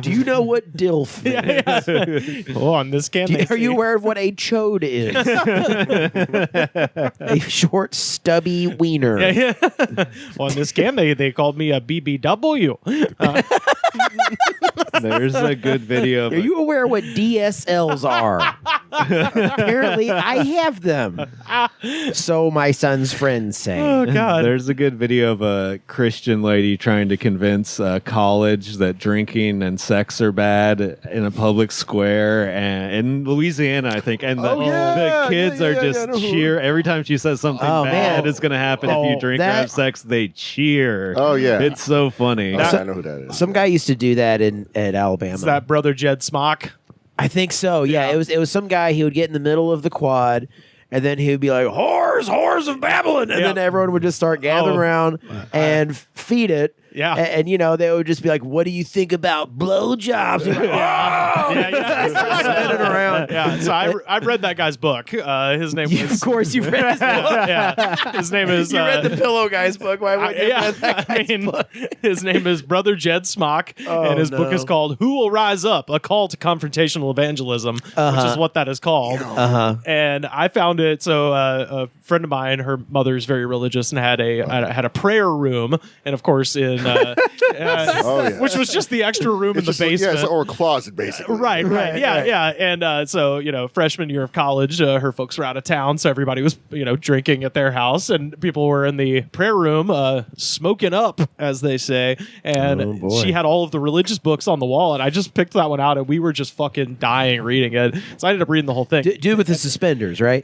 Do you know what DILF is? Oh, on this can. Are you aware of what a chode is? A short, stubby wiener. Yeah. Well, on this can, they called me a BBW. There's a good video. Of Are you aware what DSLs are? Apparently, I have them. So my son's friends say. Oh God. There's a good video of a Christian lady trying to convince college that drinking and sex are bad in a public square and in Louisiana, I think. And the kids are just cheer every time she says something Oh, bad man. is going to happen if you drink or that- have sex. They cheer. Oh, yeah. It's so funny. I know who that is. Some guy used to do that at Alabama. Is that brother Jed Smock? I think so. Yeah, it was some guy. He would get in the middle of the quad, and then he would be like, "Whores of Babylon," and then everyone would just start gathering around and feed it. Yeah. And they would just be like, "What do you think about blowjobs?" Like, spinning around. Yeah, so I've read that guy's book. His name was... Of course, you've read his book. Yeah, his name is... You read the Pillow Guy's book. Why would you read that guy's book? His name is Brother Jed Smock, and his book is called "Who Will Rise Up? A Call to Confrontational Evangelism," which is what that is called. And I found it. So a friend of mine, her mother's very religious, and had a prayer room, and of course which was just the extra room in the basement, or a closet, basically. Right. Yeah. And so freshman year of college, her folks were out of town, so everybody was drinking at their house, and people were in the prayer room smoking up, as they say. And she had all of the religious books on the wall, and I just picked that one out, and we were just fucking dying reading it. So I ended up reading the whole thing. Dude with the suspenders, right?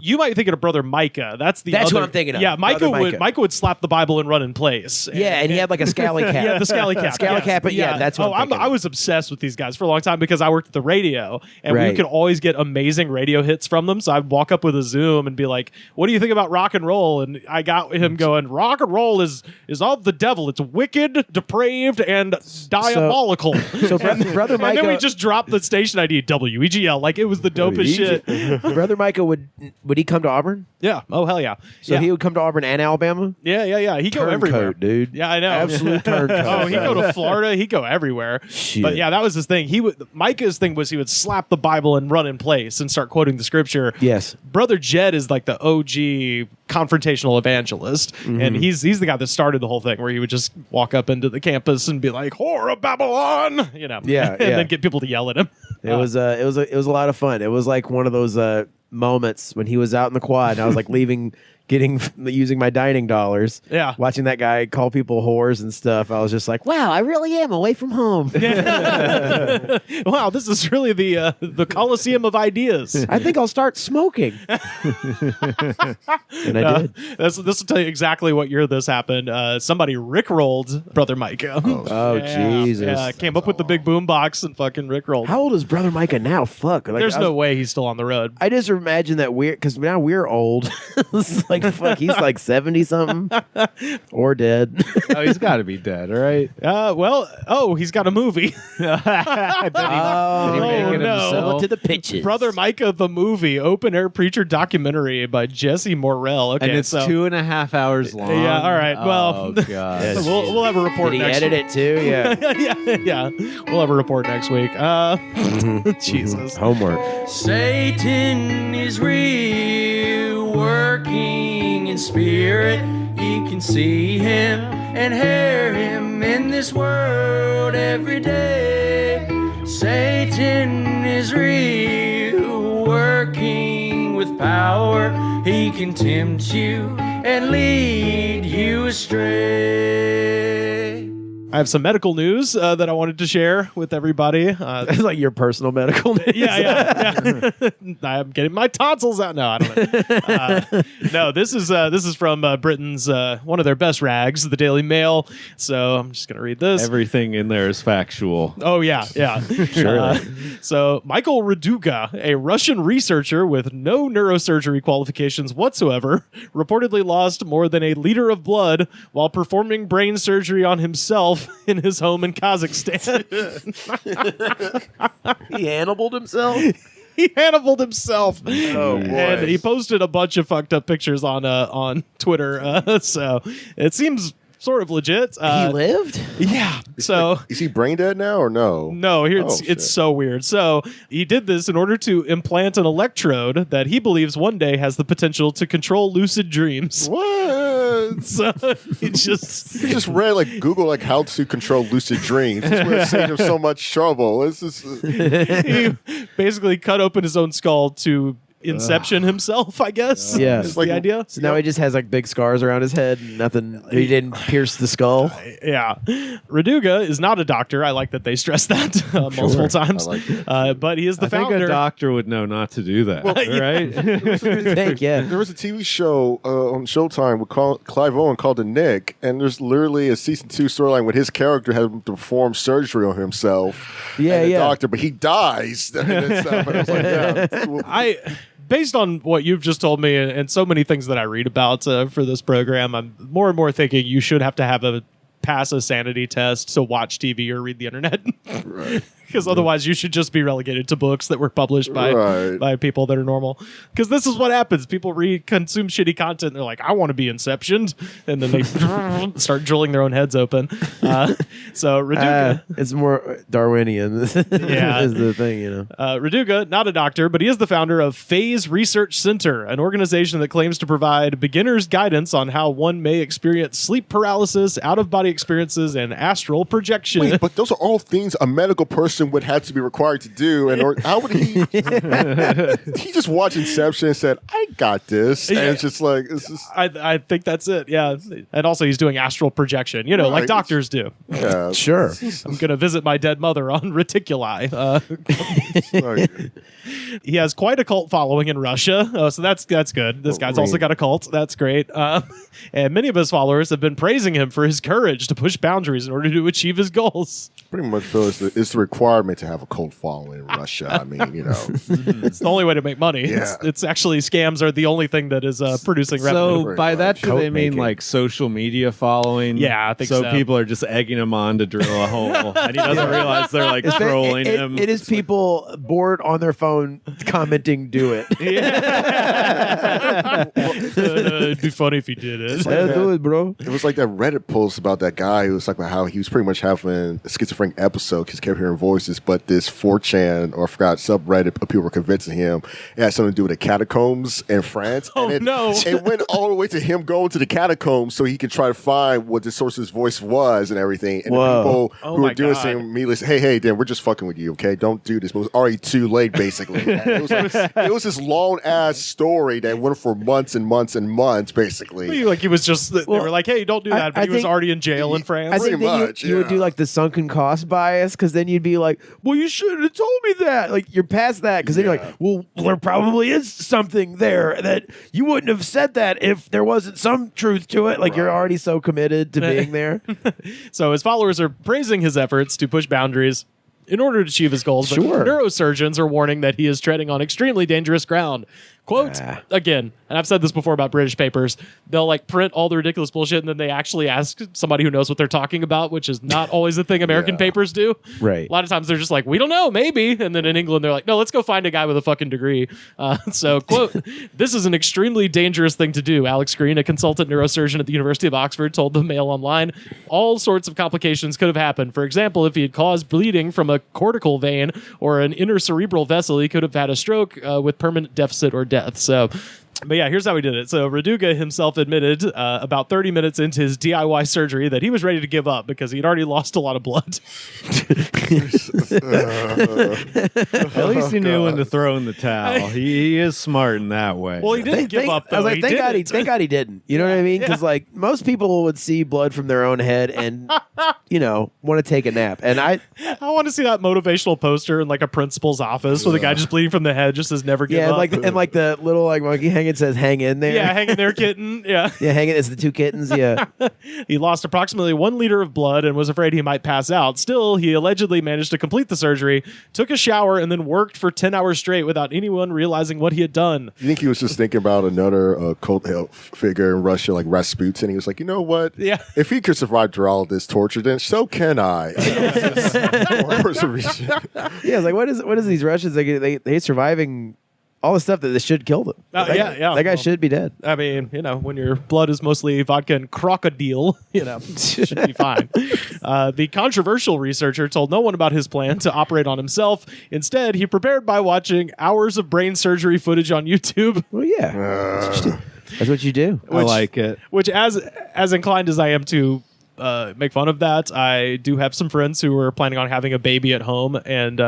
You might be thinking of Brother Micah. That's what I'm thinking of. Yeah, Micah would slap the Bible and run in place. And he had like a scally cap. Yeah, the scally cap. But that's what I was obsessed with these guys for a long time because I worked at the radio, and we could always get amazing radio hits from them. So I'd walk up with a Zoom and be like, "What do you think about rock and roll?" And I got him going, "Rock and roll is of the devil. It's wicked, depraved, and diabolical." So Brother Micah... And then we just dropped the station ID, WEGL. Like, it was the dopest shit. Brother Micah would he come to Auburn? Yeah. Oh, hell yeah. So he would come to Auburn and Alabama? Yeah. He'd go everywhere. Dude. Yeah, I know. Absolute turncoat. Oh, he'd go to Florida. He'd go everywhere. Shit. But yeah, that was his thing. Micah's thing was he would slap the Bible and run in place and start quoting the scripture. Yes. Brother Jed is like the OG confrontational evangelist. And he's the guy that started the whole thing, where he would just walk up into the campus and be like, "Whore of Babylon," and then get people to yell at him. It was a lot of fun. It was like one of those moments when he was out in the quad, and I was like using my dining dollars. Yeah. Watching that guy call people whores and stuff. I was just like, wow, I really am away from home. Wow, this is really the Coliseum of ideas. I think I'll start smoking. And I did. This will tell you exactly what year this happened. Somebody rickrolled Brother Micah. Oh, Jesus. Yeah, came up with the big boom box and fucking rickrolled. How old is Brother Micah now? Fuck. Like, There's no way he's still on the road. I just imagine that because now we're old. It's like, fuck, he's like 70 something or dead. Oh, he's got to be dead, right? He's got a movie. I bet did he make it himself? To the pitches. Brother Micah the movie, open air preacher documentary by Jesse Morrell. Okay, and it's 2.5 hours long. Yeah, all right. Well, God. we'll have a report Did he next edit it too? Yeah. yeah. We'll have a report next week. Jesus. Homework. Satan is real, working in spirit. You can see him and hear him in this world every day. Satan is real, working with power. He can tempt you and lead you astray. I have some medical news that I wanted to share with everybody. It's like your personal medical news. Yeah. I'm getting my tonsils out. No, I don't know. No, this is from Britain's one of their best rags, the Daily Mail. So I'm just gonna read this. Everything in there is factual. Oh yeah. Sure. So Michael Raduga, a Russian researcher with no neurosurgery qualifications whatsoever, reportedly lost more than a liter of blood while performing brain surgery on himself in his home in Kazakhstan. He Hannibaled himself? He Hannibaled himself. Oh, boy. And he posted a bunch of fucked up pictures on Twitter. So it seems sort of legit. He lived? Yeah. So is he brain dead now or no? No, it's so weird. So he did this in order to implant an electrode that he believes one day has the potential to control lucid dreams. What? So he just read like Google like how to control lucid dreams. This would save him so much trouble. He basically cut open his own skull to Inception himself, I guess. Yeah. Is the idea. So now he just has like big scars around his head. Nothing. He didn't pierce the skull. Yeah. Raduga is not a doctor. I like that they stress that multiple times. I like it. But he is the I founder. think a doctor would know not to do that, right? There was a TV show on Showtime with Clive Owen called The Nick, and there's literally a season 2 storyline with his character having to perform surgery on himself. Yeah, doctor, but he dies. And I was like, based on what you've just told me and so many things that I read about for this program, I'm more and more thinking you should have to have a pass a sanity test, so watch TV or read the internet. Right. Because otherwise you should just be relegated to books that were published by people that are normal. Because this is what happens. People consume shitty content and they're like, I want to be Inceptioned. And then they start drilling their own heads open. So Raduga... it's more Darwinian is the thing, you know. Raduga, not a doctor, but he is the founder of Phase Research Center, an organization that claims to provide beginners guidance on how one may experience sleep paralysis, out-of-body experiences, and astral projection. Wait, but those are all things a medical person would have to be required to do. And or how would he? He just watched Inception and said, "I got this," and it's just like it's just, I think that's it. Yeah, and also he's doing astral projection. You know, like doctors do. Yeah, sure. I'm gonna visit my dead mother on reticuli. He has quite a cult following in Russia, so that's good. This guy's also got a cult. That's great. And many of his followers have been praising him for his courage to push boundaries in order to achieve his goals. Pretty much feels it's the requirement to have a cult following in Russia. I mean, you know, it's the only way to make money. Yeah. It's actually scams are the only thing that is producing revenue. So by that, do they mean like social media following? Yeah, I think so. So people are just egging him on to drill a hole, and he doesn't realize they're like trolling him. It is people bored on their phone commenting, "Do it." It'd be funny if he did it. Do it, bro. It was like that Reddit post about that guy who was like about how he was pretty much having a schizophrenic episode because he kept hearing voices, but this 4chan or I forgot subreddit people were convincing him it had something to do with the catacombs in France. Oh, and no. It went all the way to him going to the catacombs so he could try to find what the source of his voice was and everything. And the people who were doing this immediately said, hey, Dan, we're just fucking with you, okay? Don't do this. But it was already too late, basically. It was this long-ass story that went for months and months and months, basically. Like he was just, they were like, hey, don't do that. But he was already in jail in France. I think you would do like the sunken cost bias because then you'd be like, well, you should have told me that. Like you're past that because then you're like, well, there probably is something there that you wouldn't have said that if there wasn't some truth to it. Like you're already so committed to being there. So his followers are praising his efforts to push boundaries in order to achieve his goals. But neurosurgeons are warning that he is treading on extremely dangerous ground. Quote, again, and I've said this before about British papers, they'll like print all the ridiculous bullshit and then they actually ask somebody who knows what they're talking about, which is not always the thing American papers do. Right. A lot of times they're just like, we don't know, maybe. And then in England, they're like, no, let's go find a guy with a fucking degree. So, quote, this is an extremely dangerous thing to do. Alex Green, a consultant neurosurgeon at the University of Oxford, told the Mail Online, all sorts of complications could have happened. For example, if he had caused bleeding from a cortical vein or an inner cerebral vessel, he could have had a stroke with permanent deficit or death. So, but yeah, here's how he did it. So Raduga himself admitted about 30 minutes into his DIY surgery that he was ready to give up because he'd already lost a lot of blood. At least he knew when to throw in the towel. He is smart in that way. Well, he didn't give up, though. I was like, thank God he didn't. You know what I mean? Because like most people would see blood from their own head and, you know, want to take a nap. And I want to see that motivational poster in like a principal's office with a guy just bleeding from the head, just says never give up. And like the little like monkey hanging says hang in there. Yeah, hang in there, kitten. Yeah. Yeah, hang in. It's the two kittens. Yeah. He lost approximately 1 liter of blood and was afraid he might pass out. Still, he allegedly managed to complete the surgery, took a shower, and then worked for 10 hours straight without anyone realizing what he had done. You think he was just thinking about another cult figure in Russia like Rasputin? He was like, you know what? Yeah. If he could survive through all this torture, then so can I. Yeah, it's like what is these Russians? They surviving all the stuff that should kill them. That guy should be dead. I mean, you know, when your blood is mostly vodka and crocodile, you know, should be fine. The controversial researcher told no one about his plan to operate on himself. Instead, he prepared by watching hours of brain surgery footage on YouTube. Well, yeah. That's what you do. I like it. Which, as inclined as I am to make fun of that, I do have some friends who are planning on having a baby at home and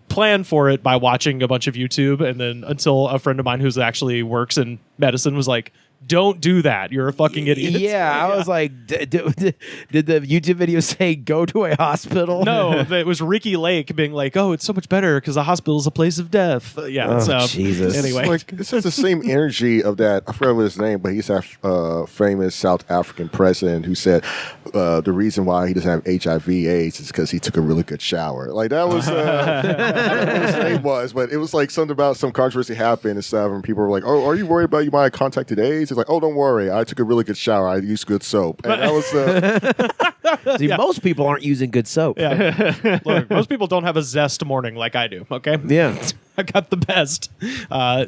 plan for it by watching a bunch of YouTube, and then until a friend of mine who's actually works in medicine was like, don't do that. You're a fucking idiot. Yeah, I was like, did the YouTube video say go to a hospital? No, it was Ricky Lake being like, oh, it's so much better because a hospital is a place of death. Yeah, so Jesus. Anyway. It's the same energy of that. I forgot what his name, but he's a famous South African president who said the reason why he doesn't have HIV/AIDS is because he took a really good shower. Like that was what his name was, but it was like something about some controversy happened and stuff, and people were like, oh, are you worried about you might have contacted AIDS? He's like, "Oh, don't worry, I took a really good shower. I used good soap." And that was See, most people aren't using good soap. Yeah. Look, most people don't have a zest morning like I do. Okay. Yeah. I got the best.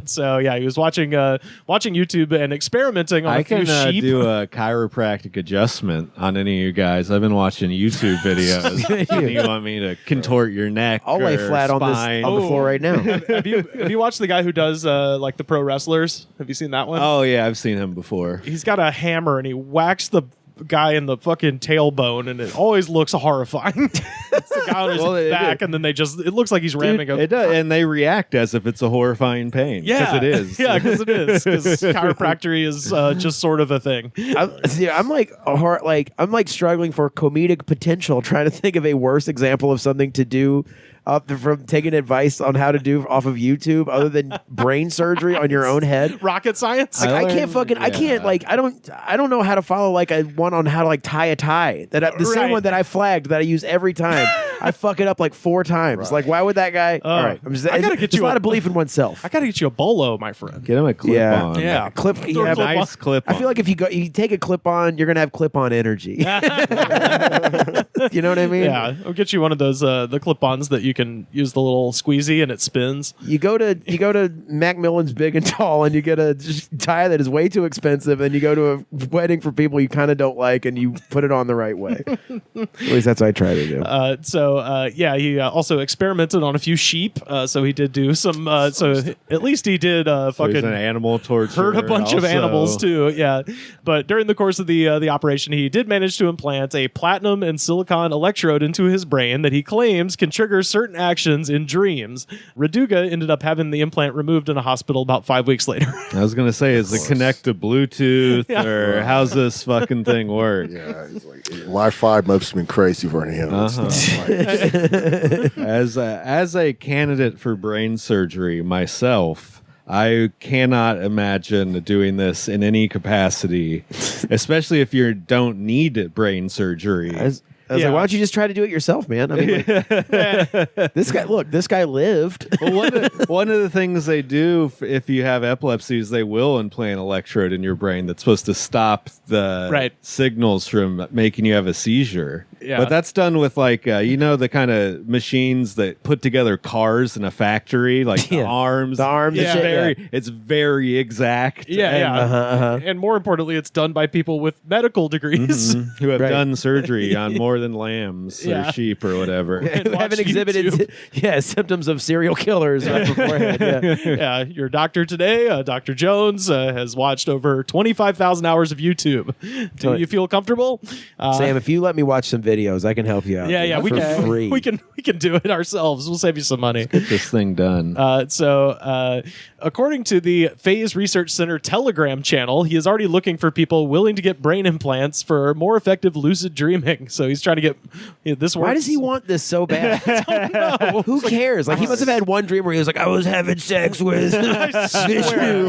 So yeah, he was watching YouTube and experimenting on I a few can sheep. do a chiropractic adjustment on any of you guys. I've been watching YouTube videos. And you want me to contort your neck? I'll lay or flat on spine? the floor right now. have you watched the guy who does like the pro wrestlers? Have you seen that one? Oh yeah, I've seen him before. He's got a hammer and he whacks the guy in the fucking tailbone, and it always looks horrifying. It's the guy on his back, and then it looks like he's ramming It does, and they react as if it's a horrifying pain. Yeah, because it is. Yeah, because it is. Because chiropractic is just sort of a thing. I'm like struggling for comedic potential, trying to think of a worse example of something to do from taking advice on how to do off of YouTube, other than brain surgery on your own head. Rocket science. Like, I don't know how to follow like a one on how to like tie a tie. The same one that I flagged that I use every time. I fuck it up like 4 times. Right. Like, why would that guy? All right, I gotta get you a lot of belief in oneself. I gotta get you a bolo, my friend. Get him a clip on. Yeah, clip. Yeah, nice clip. I feel like if you take a clip on, you're gonna have clip on energy. You know what I mean? Yeah, I'll get you one of those the clip-ons that you can use the little squeezy and it spins. You go to Macmillan's Big and Tall and you get a tie that is way too expensive, and you go to a wedding for people you kind of don't like and you put it on the right way. At least that's what I try to do. He also experimented on a few sheep. So he did do some. So at least he did fucking an animal torture. Hurt a bunch of animals too. Yeah, but during the course of the operation, he did manage to implant a platinum and silicon electrode into his brain that he claims can trigger certain actions in dreams. Raduga ended up having the implant removed in a hospital about 5 weeks later. I was gonna say, is it connect to Bluetooth or how's this fucking thing work? Yeah, it's like Wi-Fi must have been crazy for him. As a candidate for brain surgery myself, I cannot imagine doing this in any capacity, especially if you don't need brain surgery. I was like, why don't you just try to do it yourself, man? I mean, this guy lived. Well, one of the things they do if you have epilepsy is they will implant an electrode in your brain that's supposed to stop the signals from making you have a seizure. Yeah. But that's done with like, the kind of machines that put together cars in a factory, like the arms. The arms. Yeah. It's very exact. Yeah. And more importantly, it's done by people with medical degrees who have done surgery on more than lambs or sheep or whatever. Who haven't exhibited symptoms of serial killers beforehand. Yeah. Your doctor today, Dr. Jones, has watched over 25,000 hours of YouTube. Do you feel comfortable? Sam, if you let me watch some videos, I can help you out. Yeah, we can. Free. We can do it ourselves. We'll save you some money. Let's get this thing done. According to the Phase Research Center Telegram channel, he is already looking for people willing to get brain implants for more effective lucid dreaming. So he's trying to get this. Why does he want this so bad? I don't know. Who cares? Like, he must have had one dream where he was like, I was having sex with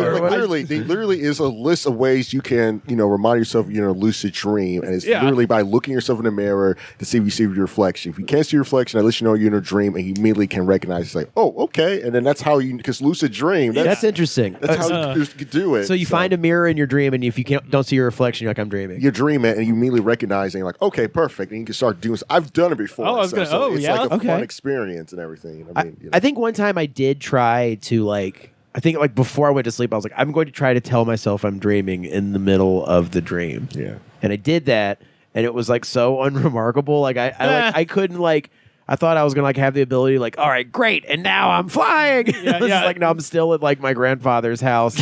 literally is a list of ways you can, remind yourself of a lucid dream, and it's literally by looking yourself in the mirror to see if you see your reflection. If you can't see your reflection, at least you know you're in a dream, and you immediately can recognize. It's like, oh, okay, and then that's how because lucid dream. That's interesting. That's how you do it. So you find a mirror in your dream, and if you don't see your reflection, you're like, I'm dreaming. You're dreaming, and you immediately recognize, and you're like, okay, perfect, and you can start doing. I've done it before. It's like a fun experience and everything. I think one time I did try to I think before I went to sleep, I was like, I'm going to try to tell myself I'm dreaming in the middle of the dream. Yeah. And I did that, and it was so unremarkable. I couldn't I thought I was gonna have the ability all right, great, and now I'm flying. No, I'm still at my grandfather's house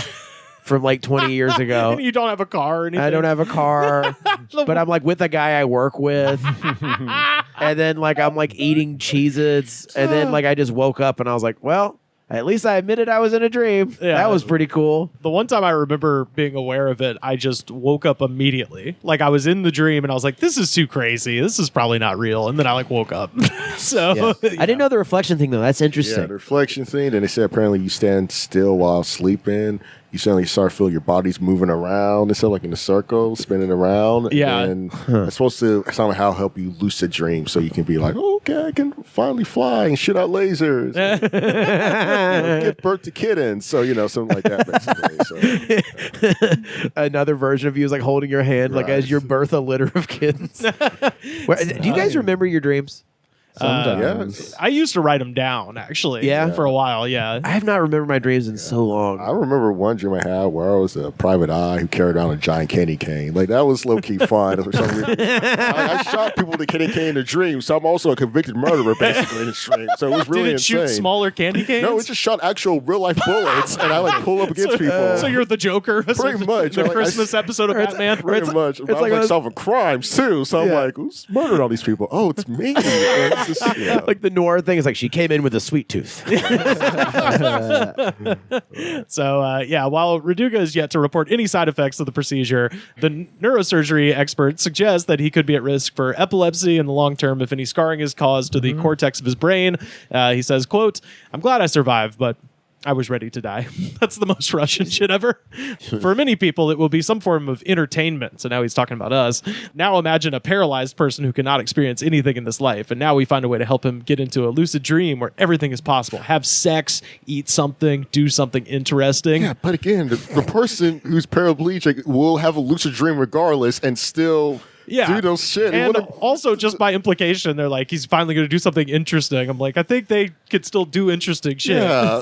from 20 years ago. And you don't have a car or anything. I don't have a car, but I'm with a guy I work with. And then I'm eating Cheez-Its, and then I just woke up and I was like, well, at least I admitted I was in a dream. Yeah. That was pretty cool. The one time I remember being aware of it, I just woke up immediately. I was in the dream and I was like, this is too crazy. This is probably not real. And then I woke up. So I didn't know the reflection thing though. That's interesting. Yeah, the reflection thing. Then they said apparently you stand still while sleeping. You suddenly start feeling your body's moving around instead of like in a circle, spinning around. Yeah. And it's supposed to somehow help you lucid dream so you can be like, okay, I can finally fly and shoot out lasers. Give birth to kittens. So, something like that basically. So. Another version of you is like holding your hand like as you birth a litter of kittens. Do you guys remember your dreams? Sometimes. I used to write them down, actually. Yeah? For a while, yeah. I have not remembered my dreams in so long. I remember one dream I had where I was a private eye who carried around a giant candy cane. Like, that was low-key fun. For some reason. I shot people with a candy cane in a dream, so I'm also a convicted murderer, basically, in a dream. So it was really Did it insane. shoot smaller candy canes? No, it just shot actual real-life bullets, and I, pull up against people. So you're the Joker? Pretty much. The Christmas episode of Batman? Pretty much. But I was solving crimes, too. So I'm like, who's murdering all these people? Oh, it's me. It's just, like the noir thing is like she came in with a sweet tooth. So, while Raduga is yet to report any side effects of the procedure, the neurosurgery expert suggests that he could be at risk for epilepsy in the long term if any scarring is caused to the cortex of his brain. He says, quote, "I'm glad I survived, but I was ready to die." That's the most Russian shit ever. For many people, it will be some form of entertainment. So now he's talking about us. Now imagine a paralyzed person who cannot experience anything in this life. And now we find a way to help him get into a lucid dream where everything is possible. Have sex, eat something, do something interesting. Yeah, but again, the person who's paraplegic will have a lucid dream regardless and still... do those shit. And also, just by implication, they're like, he's finally going to do something interesting. I'm like, I think they could still do interesting shit. Yeah.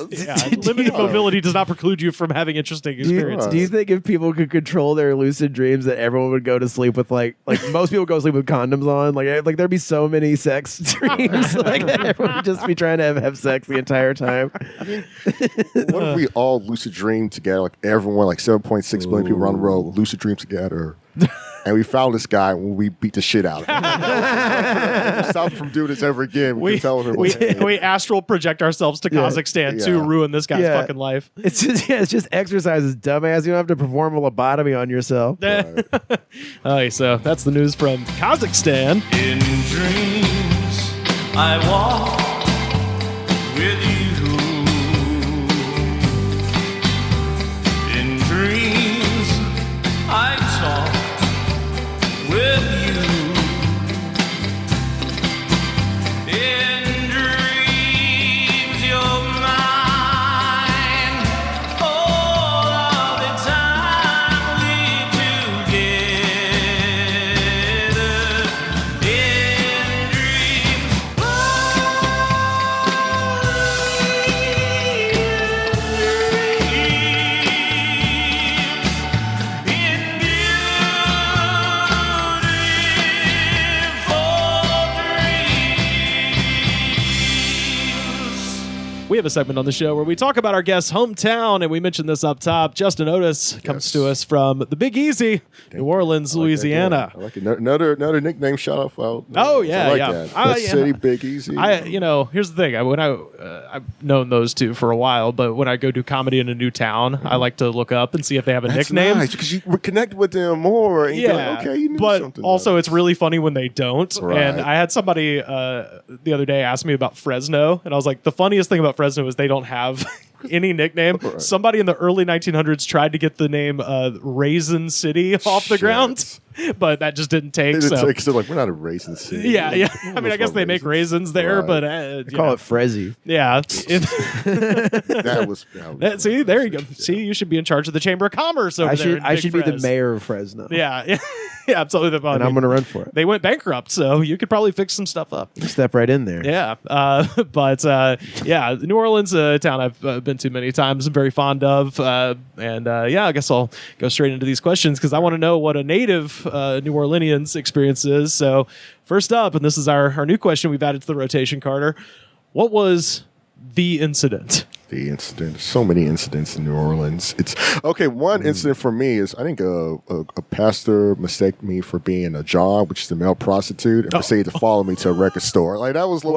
Limited mobility does not preclude you from having interesting experiences. Do you think if people could control their lucid dreams that everyone would go to sleep with like most people go to sleep with condoms on? Like there'd be so many sex dreams. Like everyone would just be trying to have sex the entire time. What if we all lucid dream together? Like everyone, like 7.6 million people around the world, lucid dream together. And we found this guy when we beat the shit out of him. Stop from doing this ever again. We astral project ourselves to Kazakhstan to ruin this guy's fucking life. It's just exercises, dumbass. You don't have to perform a lobotomy on yourself. Right. So that's the news from Kazakhstan. In dreams, I walk with you. In dreams, I talk with you. In dreams, you're mine. All of the time we're together. In dreams, We have a segment on the show where we talk about our guest's hometown, and we mentioned this up top. Justin Otis comes to us from the Big Easy, New Orleans, Louisiana. I like it. Another nickname shout out. Oh, yeah, I like yeah. that. Big City, Big Easy. Here's the thing. I've known those two for a while, but when I go do comedy in a new town, I like to look up and see if they have a nickname. Nice, because you connect with them more. And you're like, okay, you knew but something. also it's really funny when they don't. Right. And I had somebody the other day ask me about Fresno, and I was like, the funniest thing about Fresno is they don't have any nickname. Right. Somebody in the early 1900s tried to get the name Raisin City off the ground, but that just didn't take. So like, we're not a raisin city. Yeah. I mean, I guess they make raisins there, right. but they call it Frezzy. Yeah. that was see, there you go. See, you should be in charge of the Chamber of Commerce over there. I should be the mayor of Fresno. Yeah, absolutely. And I'm going to run for it. They went bankrupt, so you could probably fix some stuff up. Step right in there. Yeah. New Orleans, a town I've been to many times. I'm very fond of. I guess I'll go straight into these questions because I want to know what a native New Orleanian's experience is. So first up, and this is our new question we've added to the rotation, Carter. What was the incident? The incident. So many incidents in New Orleans. It's okay. One incident for me is I think a pastor mistaked me for being a John, which is a male prostitute, and proceeded to follow me to a record store. Like that was low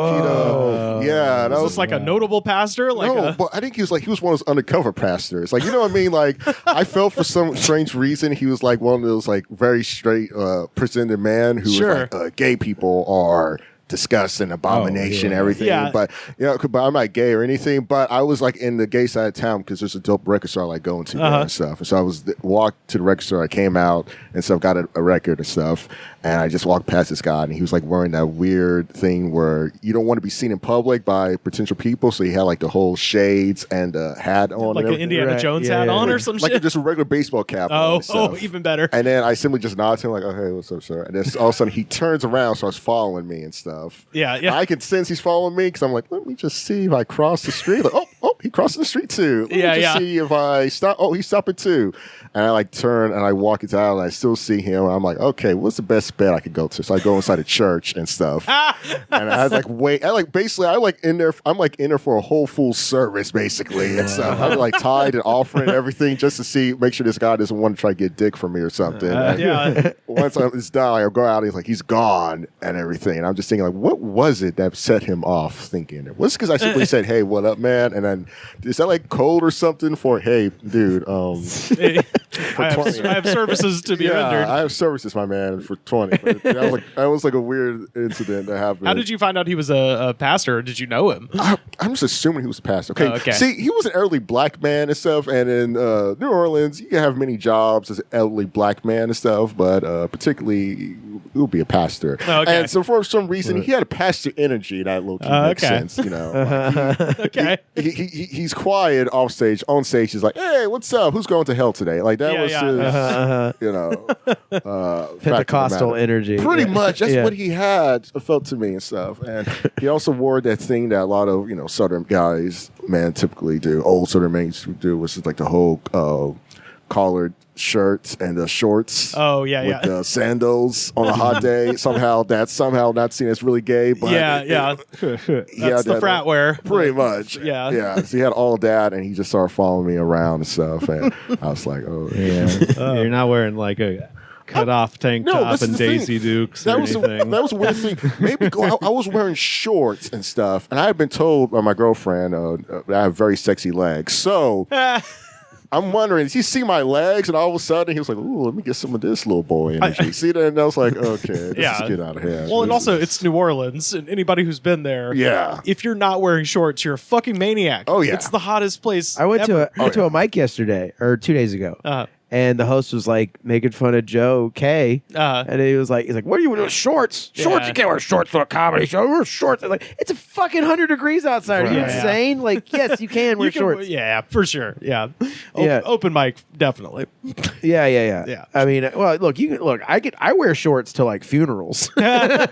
key. Yeah, that was like a notable pastor. But I think he was one of those undercover pastors. Like, you know what I mean? Like I felt for some strange reason he was like one of those like very straight presented man who was like gay people are disgust and abomination, everything. Yeah. But but I'm not gay or anything. But I was like in the gay side of town because there's a dope record store I like going to there and stuff. And so I walked to the record store. I came out and stuff, got a record and stuff. And I just walked past this guy, and he was like wearing that weird thing where you don't want to be seen in public by potential people. So he had like the whole shades and hat on, like an Indiana Jones hat on or some like shit. just a regular baseball cap. on and even better. And then I simply just nodded to him like, "Oh, hey, what's up, sir?" And then all of a sudden he turns around, starts following me and stuff. Yeah. I can sense he's following me because I'm like, let me just see if I cross the street. Like, oh, he crossed the street too. Let me just see if I stop. Oh, he's stopping too. And I like turn and I walk into out and I still see him. And I'm like, okay, what's the best bed I could go to? So I go inside a church and stuff. And I like wait. I'm in there for a whole full service basically and stuff. I'm like tied and offering everything just to make sure this guy doesn't want to try to get dick from me or something. Once it's done, I go out. He's gone and everything. And I'm just thinking like, what was it that set him off? Thinking it was because I simply said, "Hey, what up, man?" And then is that like code or something for, "Hey, dude, I have services to be rendered." I have services, my man, for 20. But that was like a weird incident that happened. How did you find out he was a pastor? Or did you know him? I'm just assuming he was a pastor. Okay. Okay. See, he was an elderly black man and stuff. And in New Orleans, you can have many jobs as an elderly black man and stuff, but particularly he would be a pastor. Okay. And so for some reason, he had a pastor energy that low-key makes sense, Okay. He's quiet off stage. On stage, he's like, "Hey, what's up? Who's going to hell today?" Like that was his, Pentecostal energy. Pretty much. That's what he had felt to me and stuff. And he also wore that thing that a lot of Southern guys, typically do. Old Southern men used to do, which is like the whole collared shirts and the shorts. Oh yeah, with the sandals on a hot day. That's somehow not seen as really gay, but that's the frat wear. Pretty much. Yeah. So he had all of that, and he just started following me around and stuff, and I was like, oh yeah. You're not wearing like a cut off tank top and Daisy Dukes or anything. That was a weird thing. Maybe I was wearing shorts and stuff, and I had been told by my girlfriend that I have very sexy legs. So I'm wondering, did he see my legs? And all of a sudden, he was like, "Ooh, let me get some of this little boy energy." See that? And I was like, "Okay, let's get out of here." Well, and also, it's New Orleans, and anybody who's been there, if you're not wearing shorts, you're a fucking maniac. Oh yeah, it's the hottest place. I went to a mic yesterday or 2 days ago. And the host was like making fun of Joe K. And he's like, "What are you doing? Shorts? Shorts? You can't wear shorts for a comedy show. Wear shorts." I'm like, it's a fucking 100 degrees outside. Are you insane? Like, yes, you can wear shorts. Yeah, for sure. Yeah. Open mic, definitely. Yeah. I mean, well, look. I wear shorts to like funerals. I'm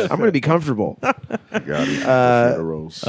gonna be comfortable. Got it. Funerals.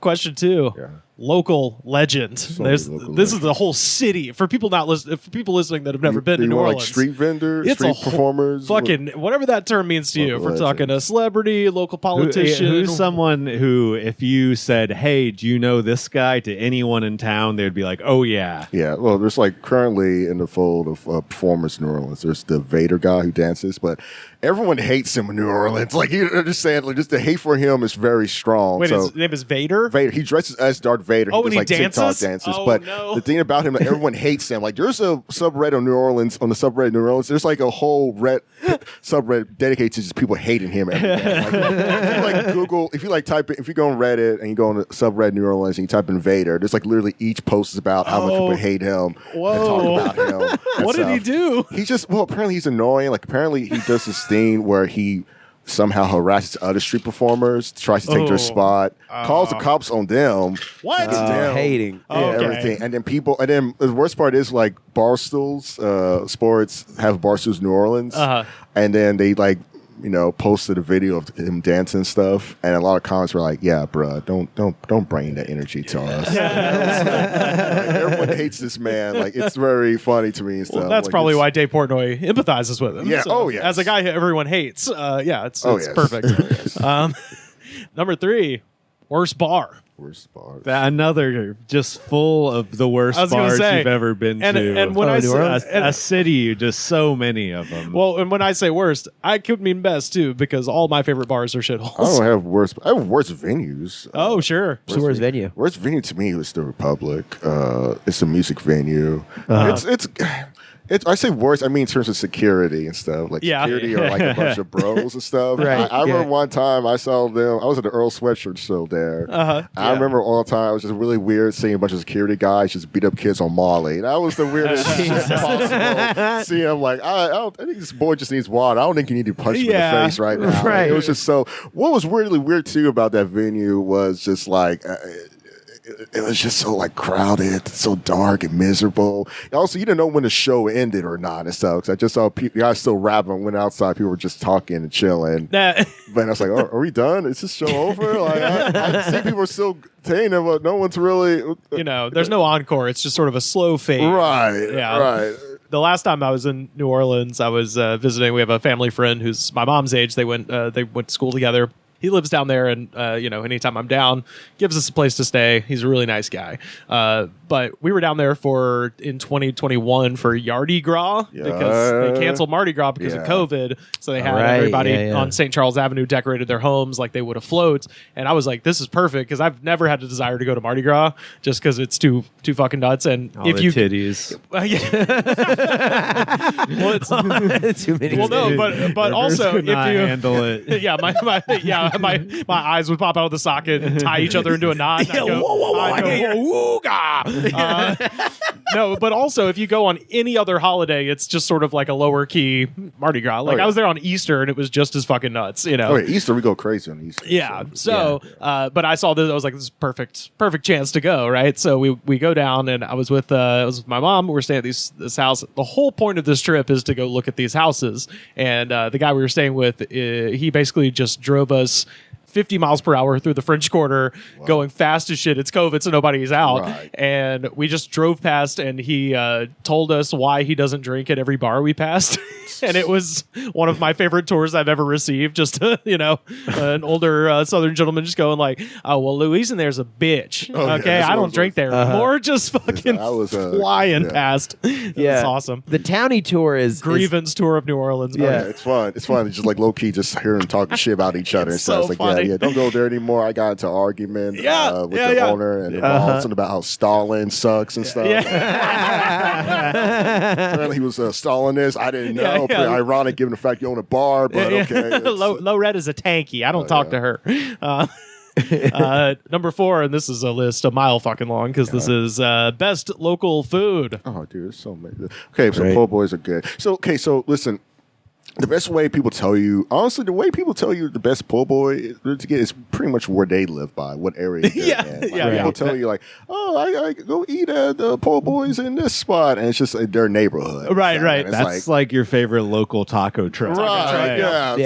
Question 2. Yeah. Local legend. This is the whole city. For people listening that have never been to New Orleans, like street vendors, street performers, fucking whatever that term means to you. If we're talking a celebrity, local politician, who's someone who, if you said, "Hey, do you know this guy?" to anyone in town, they'd be like, "Oh yeah." Yeah. Well, there's like currently in the fold of performers in New Orleans. There's the Vader guy who dances, but everyone hates him in New Orleans. Like, you understand? Like, just the hate for him is very strong. Wait, his name is Vader? Vader. He dresses as Darth Vader. Oh, and he like dances? TikTok dances. Oh, but no. the thing about him, like, everyone hates him. Like, there's a subreddit on New Orleans, on the subreddit New Orleans. There's like a whole subreddit dedicated to just people hating him every day. Like, if you like Google, if you go on Reddit and you go on the subreddit New Orleans and you type in Vader, there's like literally each post is about how much people hate him and talk about him. What did he do? He just, apparently he's annoying. Like, apparently he does this thing where he somehow harasses other street performers, tries to take their spot, calls the cops on them. What? Hating. Everything. And then the worst part is like Barstools, sports have Barstools New Orleans. And then they posted a video of him dancing and stuff, and a lot of comments were like, "Yeah, bruh, don't bring that energy to us." Like, everyone hates this man. Like, it's very funny to me and stuff. Well, that's like, probably why Dave Portnoy empathizes with him. Yeah. So, yes. As a guy everyone hates. It's perfect. Yes. Number 3, worst bar. Worst bars. Another just full of the worst bars you've ever been to. And when I say a city, just so many of them. Well, and when I say worst, I could mean best too, because all my favorite bars are shitholes. I don't have worst. I have worst venues. Oh, sure. So worst venue? Worst venue to me was the Republic. It's a music venue. I say worse. I mean in terms of security and stuff. Like security or like a bunch of bros and stuff. Right. I remember one time I saw them. I was at the Earl Sweatshirt show there. I remember all the time. It was just really weird seeing a bunch of security guys just beat up kids on Molly. That was the weirdest shit possible. See, I'm like, I think this boy just needs water. I don't think you need to punch him in the face right now. Right. Like, it was just so. What was really weird too about that venue was just like. It was just so like crowded, so dark and miserable. Also, you didn't know when the show ended or not and stuff. Because I just saw people, guys still rapping. Went outside, people were just talking and chilling. But I was like, "Oh, are we done? Is this show over?" Like I see people are still saying it, but no one's really. There's no encore. It's just sort of a slow fade. Right. Yeah. Right. The last time I was in New Orleans, I was visiting. We have a family friend who's my mom's age. They went to school together. He lives down there, and anytime I'm down, gives us a place to stay. He's a really nice guy. But we were down there in 2021 for Yardi Gras because they canceled Mardi Gras because of COVID. So they had everybody on St. Charles Avenue decorated their homes like they would a float. And I was like, this is perfect because I've never had a desire to go to Mardi Gras just because it's too fucking nuts. And all if you titties, too many. Well, no, but also if you handle it, my eyes would pop out of the socket and tie each other into a knot. And no, but also if you go on any other holiday, it's just sort of like a lower key Mardi Gras. Like I was there on Easter and it was just as fucking nuts. Oh, yeah, Easter we go crazy on Easter. Yeah. But I saw this. I was like, this is perfect chance to go. Right. So we go down and I was with my mom. We're staying at this house. The whole point of this trip is to go look at these houses. And the guy we were staying with, he basically just drove us 50 miles per hour through the French Quarter, going fast as shit. It's COVID, so nobody's out. Right. And we just drove past, and he told us why he doesn't drink at every bar we passed. And it was one of my favorite tours I've ever received. Just, an older Southern gentleman just going like, oh, well, Louisiana there's a bitch. Okay, I don't drink there anymore. Just fucking flying past. It's awesome. The townie tour is... Grievance tour of New Orleans. Yeah, it's fun. It's fun. It's just like low-key just hearing them talking shit about each other. It's so it's like, funny. Yeah, don't go there anymore. I got into an argument with the owner and involved something about how Stalin sucks and stuff. Apparently he was a Stalinist. I didn't know. Pretty ironic given the fact you own a bar, but okay. Low Red is a tanky. I don't talk to her. Number 4, and this is a list a mile fucking long because this is best local food. Oh, dude, there's so many. Okay, so po' boys are good. So listen. The best way people tell you, honestly, the way people tell you the best po' boy to get is pretty much where they live by, what area they're in. People tell you like, oh, I go eat at the po' boys in this spot, and it's just their neighborhood. Right. That's like your favorite local taco truck. Right, yeah.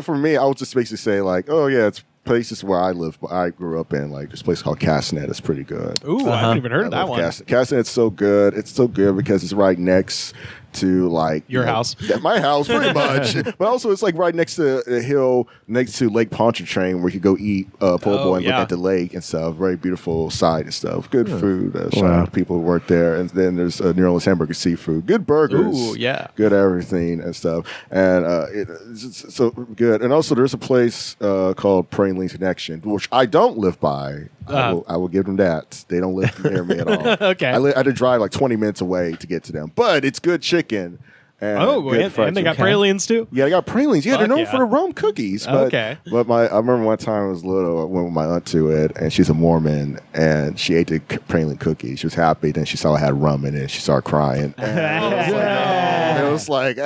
For me, I would just basically say like, oh yeah, it's places where I live, I grew up in, like this place called Castanet is pretty good. Ooh, I haven't even heard of that one. Castanet's so good. It's so good because it's right next to like your house, my house, pretty much. But also, it's like right next to a hill next to Lake Pontchartrain, where you could go eat po' boy and look at the lake and stuff. Very beautiful side and stuff. Good food. Shout out to people who work there. And then there's New Orleans Hamburger Seafood. Good burgers. Ooh, yeah. Good everything and stuff. And it's so good. And also, there's a place called Praline Connection, which I don't live by. I will give them that. They don't live near me at all. Okay. I had to drive like 20 minutes away to get to them. But it's good chicken. And and they got pralines too? Yeah, they got pralines. Yeah, they're known for the rum cookies. But, I remember one time I was little, I went with my aunt to it, and she's a Mormon, and she ate the praline cookies. She was happy. Then she saw it had rum in it. She started crying. It was like,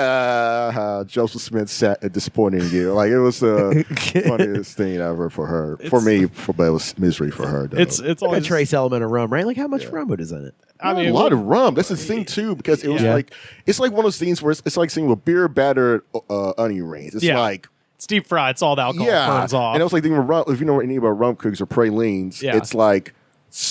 Joseph Smith disappointing you. Like, it was the funniest thing ever for her. For me, but it was misery for her, though. It's always a trace element of rum, right? Like, how much rum is in it? I mean, a lot of rum. That's the thing too, because it was like it's like one of those things where it's like seeing with beer battered onion rings. It's like it's deep fried. It's all the alcohol burns off. And it was like thinking rum. If you know anything about rum cookies or pralines, it's like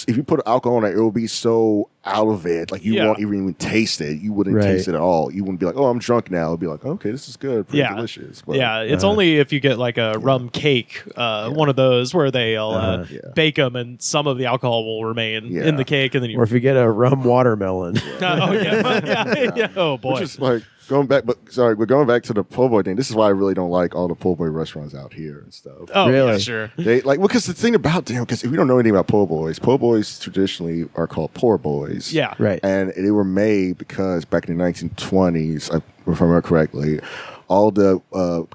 if you put alcohol in it, it will be so out of it. Like you won't even taste it. You wouldn't taste it at all. You wouldn't be like, oh, I'm drunk now. It'll be like, okay, this is good. Pretty delicious. But, it's only if you get like a rum cake, one of those where they'll bake them and some of the alcohol will remain in the cake. And then or if you get a rum watermelon. Oh boy. Which is like, Going back to the po' boy thing. This is why I really don't like all the po' boy restaurants out here and stuff. Oh, Really? yeah, sure. They because the thing about them, because if we don't know anything about po' boys traditionally are called poor boys. Yeah. Right. And they were made because back in the 1920s, if I remember correctly, all the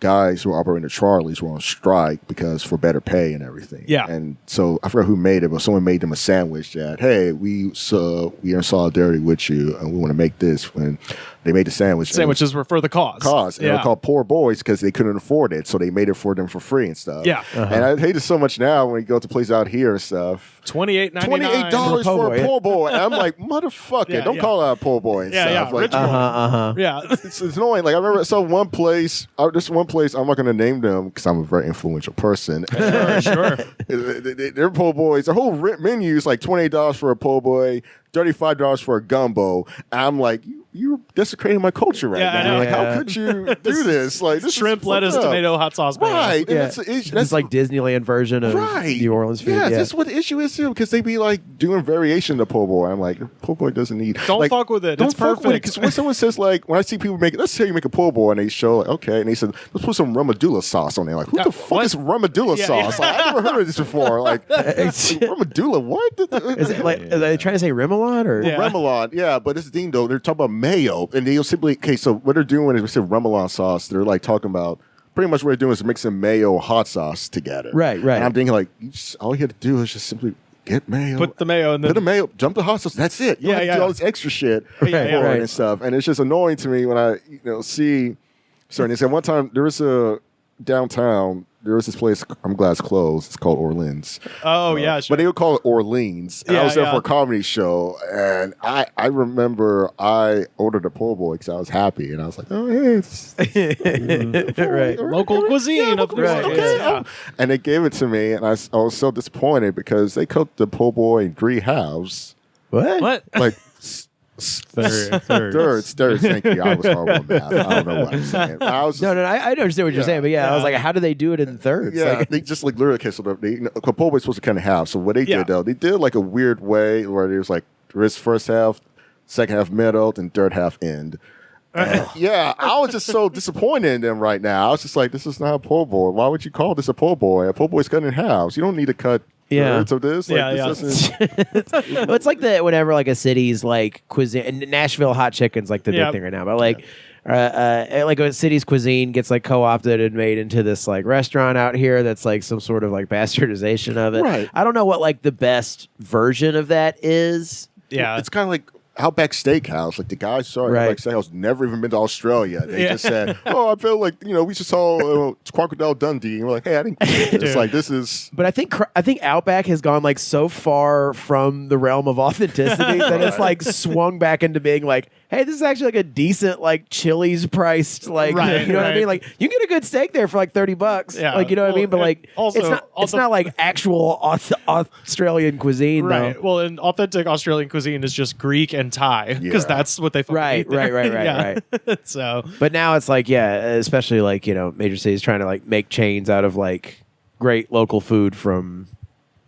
guys who were operating the Charlies were on strike because for better pay and everything. Yeah. And so I forgot who made it, but someone made them a are in solidarity with you, and we want to make this. When they made the sandwich, Sandwiches were for the cause. and they were called poor boys because they couldn't afford it, so they made it for them for free and stuff. Yeah. And I hate it so much now when you go to places out here and stuff. $28.99. $28 for a boy. poor boy. And I'm like, motherfucker, Yeah, don't yeah. call that a poor boy. And Yeah, stuff. yeah. Like, Rich boy. Yeah. it's annoying. Like I remember I saw one place. This one place. I'm not going to name them because I'm a very influential person. Sure. They're po' boys. The whole menu is like $28 for a po' boy, $35 for a gumbo. And I'm like, you're desecrating my culture right Yeah, I now. know. Like, Yeah. how could you do this? Like, this Shrimp, is lettuce, fucked up. tomato, hot sauce. mayo. Right. And Yeah. that's It's like Disneyland version of right. New Orleans food. Yeah, Yeah. that's what the issue is too, because they be like doing variation to po' boy. I'm like, po' boy doesn't need. Don't like, fuck with it. Don't It's fuck with it. perfect. Because when someone says like, when I see people make, let's say you make a po' boy, and they show like, okay, and they said, let's put some ramadula sauce on there. Like, what the fuck what? is ramadula Yeah, sauce? yeah. Like, I never heard of this before. Like, ramadula, what? Is it like, are they trying to say remoulade or? Yeah. Remoulade, yeah, but this thing though, they're talking about mayo, and they'll simply, okay, so what they're doing is we said remoulade sauce. They're like talking about pretty much what they're doing is mixing mayo and hot sauce together. Right. And I'm thinking like, all you have to do is just simply get mayo, Put the mayo in put the the. mayo, jump the hot sauce. That's it. You don't have to do all this extra shit Yeah, yeah, for it right. and stuff. And it's just annoying to me when I see certain things. And one time there was a downtown. There was this place. I'm glad it's closed. It's called Orleans. Oh, yeah. Sure. But they would call it Orleans. And I Yeah, was there yeah. for a comedy show, and I remember I ordered a po' boy because I was happy, and I was like, oh, hey, it's Right. Local cuisine of New right, Orleans. yeah. Yeah. and they gave it to me, and I was so disappointed because they cooked the po' boy in 3 halves, What? like Thirds. thirds. Thank you. I was horrible at math. I don't know what I'm saying. I was just, No, I understand what you're Yeah. saying, but I was like, how do they do it in thirds? Yeah, Like, they just like literally canceled up. Po' boy was supposed to kind of half. So what they Yeah. did though, they did like a weird way where there was like there is first half, second half middle, and third half end. And, yeah, I was just so disappointed in them right now. I was just like, this is not a po' boy. Why would you call this a po' boy? A po' boy's cut in halves. You don't need to cut Yeah. thirds of this. Like, Yeah, this yeah. doesn't- well, it's like whenever like a city's like cuisine, and Nashville hot chicken's like the big Yeah. thing right now, but like. Like a city's cuisine gets like co-opted and made into this like restaurant out here that's like some sort of like bastardization of it. Right. I don't know what like the best version of that is. Yeah. It's kind of like Outback Steakhouse. Like the guys saw Right. Outback Steakhouse never even been to Australia. They Yeah. just said, "Oh, I feel like we just saw Crocodile Dundee." And we're like, "Hey, I didn't." It's like this is. But I think Outback has gone like so far from the realm of authenticity that it's like swung back into being like, hey, this is actually like a decent like Chili's priced like Right, you know what I right. mean? Like you get a good steak there for like $30. Yeah. Like you know what I Well, mean? But and like also- it's not like actual Australian cuisine Right. though. Well, and authentic Australian cuisine is just Greek and Thai because Yeah. that's what they fucking Right, eat there. right. Yeah. So But now it's like, especially like, major cities trying to like make chains out of like great local food from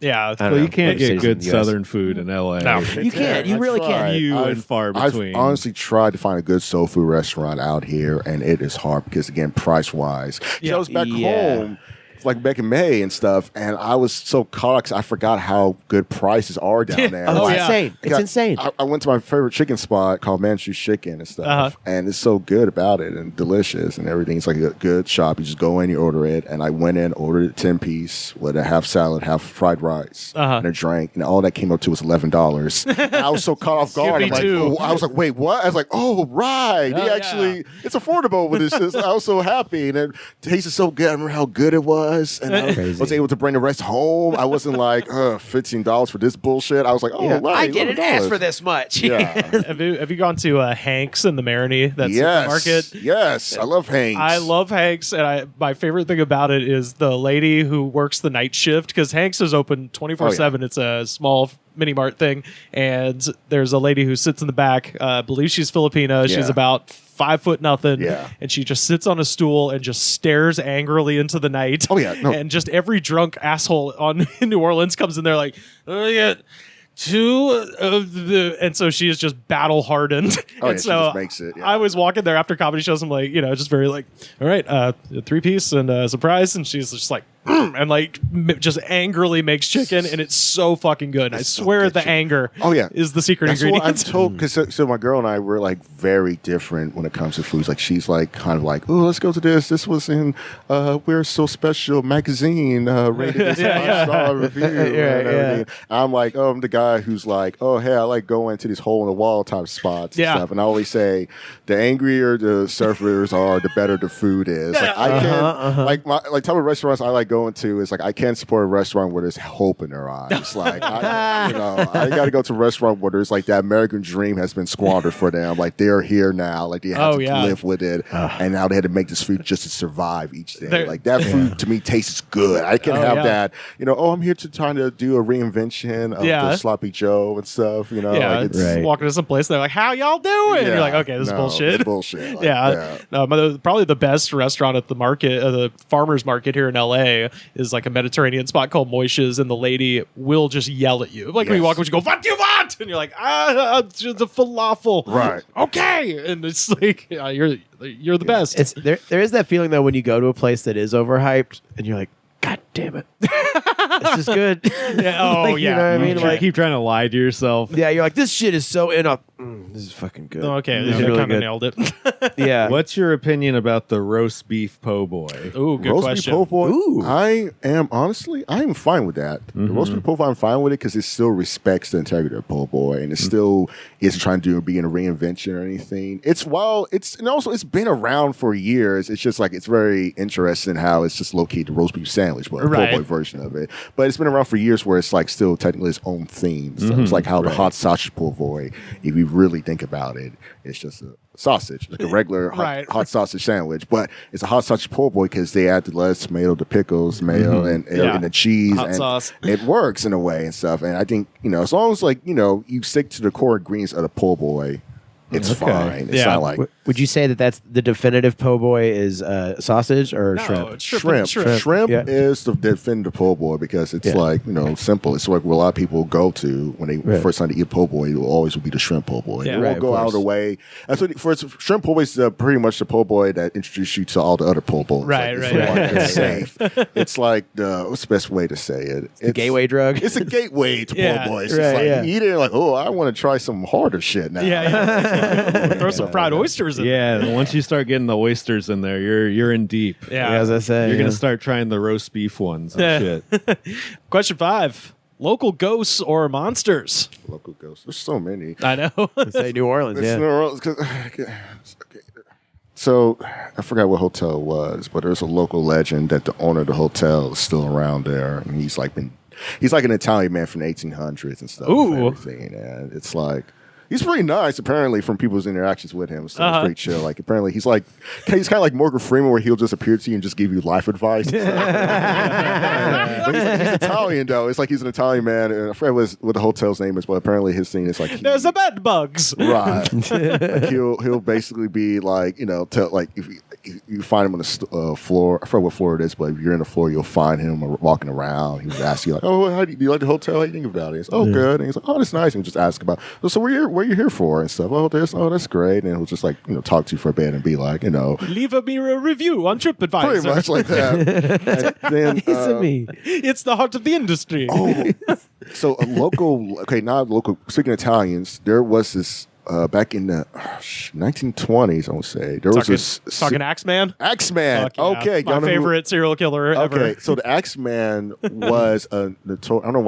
yeah, I don't Well, know, you can't major get cities in good the US. Southern food in LA. No. You can't. You really can't. Few and far between. I've honestly tried to find a good soul food restaurant out here, and it is hard because, again, price wise. Yeah. I was back Yeah. home, like back in May and stuff, and I was so caught because I forgot how good prices are down there. Oh, Oh, it's yeah. insane. It's insane. I went to my favorite chicken spot called Manchu's Chicken and stuff, and it's so good about it and delicious and everything. It's like a good shop. You just go in, you order it, and I went in, ordered a 10-piece with a half salad, half fried rice, and a drink, and all that came up to was $11. And I was so caught off guard. I'm like, Skippy too. oh, I was like, wait, what? I was like, oh, right. Oh, They yeah. actually, it's affordable with this. I was so happy, and it tasted so good. I remember how good it was, and I was able to bring the rest home. I wasn't like, $15 for this bullshit. I was like, oh, Yeah. right, I didn't ask $11. for this much. Yeah. have you gone to Hank's in the Marigny? That Yes. supermarket. Yes. I love Hank's. I love Hank's, and my favorite thing about it is the lady who works the night shift because Hank's is open 24/7. It's a small mini mart thing, and there's a lady who sits in the back. I believe she's Filipino. She's Yeah. about 5 nothing. Yeah. And she just sits on a stool and just stares angrily into the night. Oh, yeah. No. And just every drunk asshole in New Orleans comes in there like, oh yeah. and so she is just battle hardened. Oh, and yeah, she so just makes it, yeah. I was walking there after comedy shows. I'm like, just very like, all right, 3-piece and a surprise. And she's just like, and like just angrily makes chicken, and it's so fucking good. And I swear the anger is the secret ingredient. What I'm told, because so my girl and I were like very different when it comes to foods. Like she's like kind of like, oh, let's go to this. This was in We're So Special magazine rated this 5-star review and everything. I'm like, I'm the guy who's like, oh, hey, I like going to these hole in the wall type spots and stuff. And I always say, the angrier the surfers are, the better the food is. Like I can like type of restaurants I like going to is like I can't support a restaurant where there's hope in their eyes. Like I got to go to a restaurant where there's like that American dream has been squandered for them. Like they're here now. Like they have to live with it, and now they had to make this food just to survive each day. Like that food to me tastes good. I can have that. I'm here to try to do a reinvention of the sloppy Joe and stuff. Like it's walking to some place, they're like, "How y'all doing?" And you're like, "Okay, this is bullshit." It's bullshit. Like, Probably the best restaurant at the market, the farmers market here in LA, is like a Mediterranean spot called Moishes, and the lady will just yell at you. Like when you walk up, she go, "What do you want?" And you're like, the falafel. Right. Okay. And it's like, you're the best. It's there is that feeling though when you go to a place that is overhyped and you're like, God damn it. This is good. You know what I mean? Like, keep trying to lie to yourself. Yeah, you're like, this shit is so this is fucking good. Okay, this is really really good. Nailed it. Yeah. What's your opinion about the roast beef po' boy? Ooh, good roast question. beef po' boy. Ooh. I am fine with that. The roast beef po' boy, I'm fine with it because it still respects the integrity of po' boy, and it still isn't trying to be in a reinvention or anything. It's been around for years. It's just like it's very interesting how it's just located the roast beef sandwich, but a po' boy version of it. But it's been around for years where it's like still technically its own theme. So it's like how the hot sausage po' boy, if you really think about it, it's just a sausage, like a regular hot sausage sandwich, but it's a hot sausage po' boy because they add the lettuce, tomato, the pickles, mayo, and the cheese, hot and sauce. it works in a way and stuff. And I think as long as you stick to the core ingredients of the po' boy, it's fine. It's not like. Would you say that that's the definitive po' boy is sausage or shrimp? It's Shrimp is the definitive po' boy because it's simple. It's like where a lot of people go to when they first time to eat po' boy. It will always be the shrimp po' boy. Yeah, They won't go out of the way. And so for shrimp po' boy is pretty much the po' boy that introduced you to all the other po' boys. It's safe. It's like what's the best way to say it? It's the gateway drug. It's a gateway to po' boy. It's just like you eat it like, oh, I want to try some harder shit now. Throw some fried oysters in there. Once you start getting the oysters in there, you're in deep. Yeah, as I say, you're gonna start trying the roast beef ones. Shit. Question 5: local ghosts or monsters? Local ghosts. There's so many. I know. Say New Orleans. New Orleans. So I forgot what hotel it was, but there's a local legend that the owner of the hotel is still around there, and he's like an Italian man from the 1800s and stuff. Ooh. And everything, and it's like. He's pretty nice, apparently, from people's interactions with him. So it's pretty chill. Like, apparently, he's kind of like Morgan Freeman, where he'll just appear to you and just give you life advice. But he's Italian, though. It's like he's an Italian man. And I forget what the hotel's name is, but apparently his thing is like there's a bed bugs. Right. Like he'll basically be like, tell like if you find him on the floor. I forget what floor it is, but if you're in the floor, you'll find him walking around. He would ask you like, "Oh, do you like the hotel? How do you think about it?" It's good. And he's like, "Oh, that's nice." And he'll just ask about, "So where are you here for?" and stuff. "Oh, that's great." And he'll just like talk to you for a bit and be like, leave me a review on TripAdvisor. Pretty much like that. And then it's the heart of the industry. So not local. Speaking of Italians, there was this. Back in the 1920s, I would say there was this talking Axeman. Axeman, okay, my favorite serial killer ever. Okay, so the Axeman was a notorious. I don't know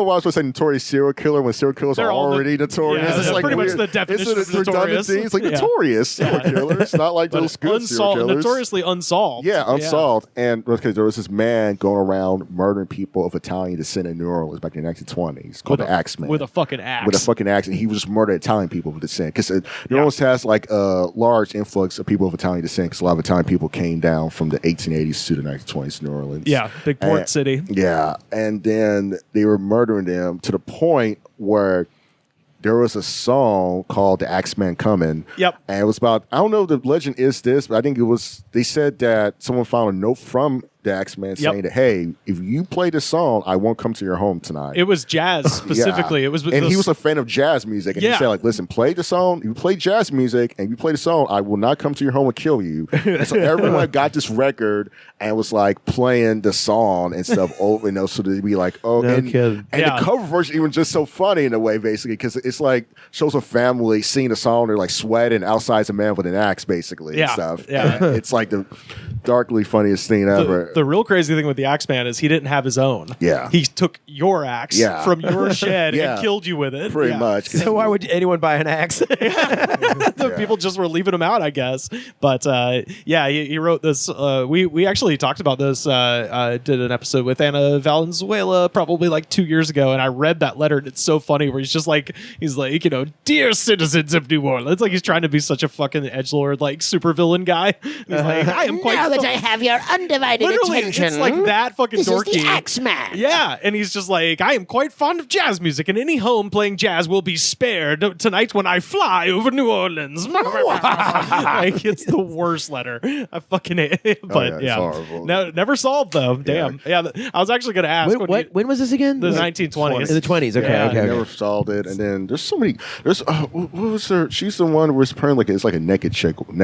why I was supposed to say notorious serial killer when serial killers are already notorious. Yeah, it's like pretty much the definition of notorious. It's like notorious serial killers, not like those good serial killers. Notoriously unsolved. Yeah, unsolved. And because there was this man going around murdering people of Italian descent in New Orleans back in the 1920s called the Axeman with a fucking axe. With a fucking axe, and he was just murdering Italian people of descent because New Orleans has like a large influx of people of Italian descent because a lot of Italian people came down from the 1880s to the 1920s in New Orleans. Yeah, big port city. Yeah, and then they were murdering them to the point where there was a song called "The Axeman Coming." Yep, and it was about, I don't know if the legend is this, but I think it was. They said that someone found a note from the Axeman saying that, hey, if you play this song, I won't come to your home tonight. It was jazz specifically. It was, and he was a fan of jazz music, and he said, like, listen, play the song. If you play jazz music and you play the song, I will not come to your home and kill you. And so everyone got this record and was like playing the song and stuff over, so they'd be like, oh, and the cover version even just so funny in a way, basically, because it's like shows a family singing a song, they're like sweating outside a man with an axe, basically, and stuff. Yeah. And it's like the darkly funniest thing ever. The real crazy thing with the Axeman is he didn't have his own. Yeah. He took your axe from your shed and killed you with it. Pretty much. So why would anyone buy an axe? People just were leaving him out, I guess. But he wrote this. We actually talked about this. Did an episode with Anna Valenzuela probably like 2 years ago, and I read that letter, and it's so funny where he's like, dear citizens of New Orleans, like he's trying to be such a fucking edgelord, like supervillain guy. He's like, I am quite. Now that I have your undivided attention, it's like that fucking this dorky. Is the Axeman. Yeah, and he's just like, I am quite fond of jazz music, and any home playing jazz will be spared tonight when I fly over New Orleans. Like, it's the worst letter. I fucking hate it. But it's horrible. No, never solved though. Damn. Yeah, I was actually going to ask. When was this again? The 1920s. In the 20s. Okay. I never solved it. And then there's so many. There's what was her? She's the one where it's apparently it's like a naked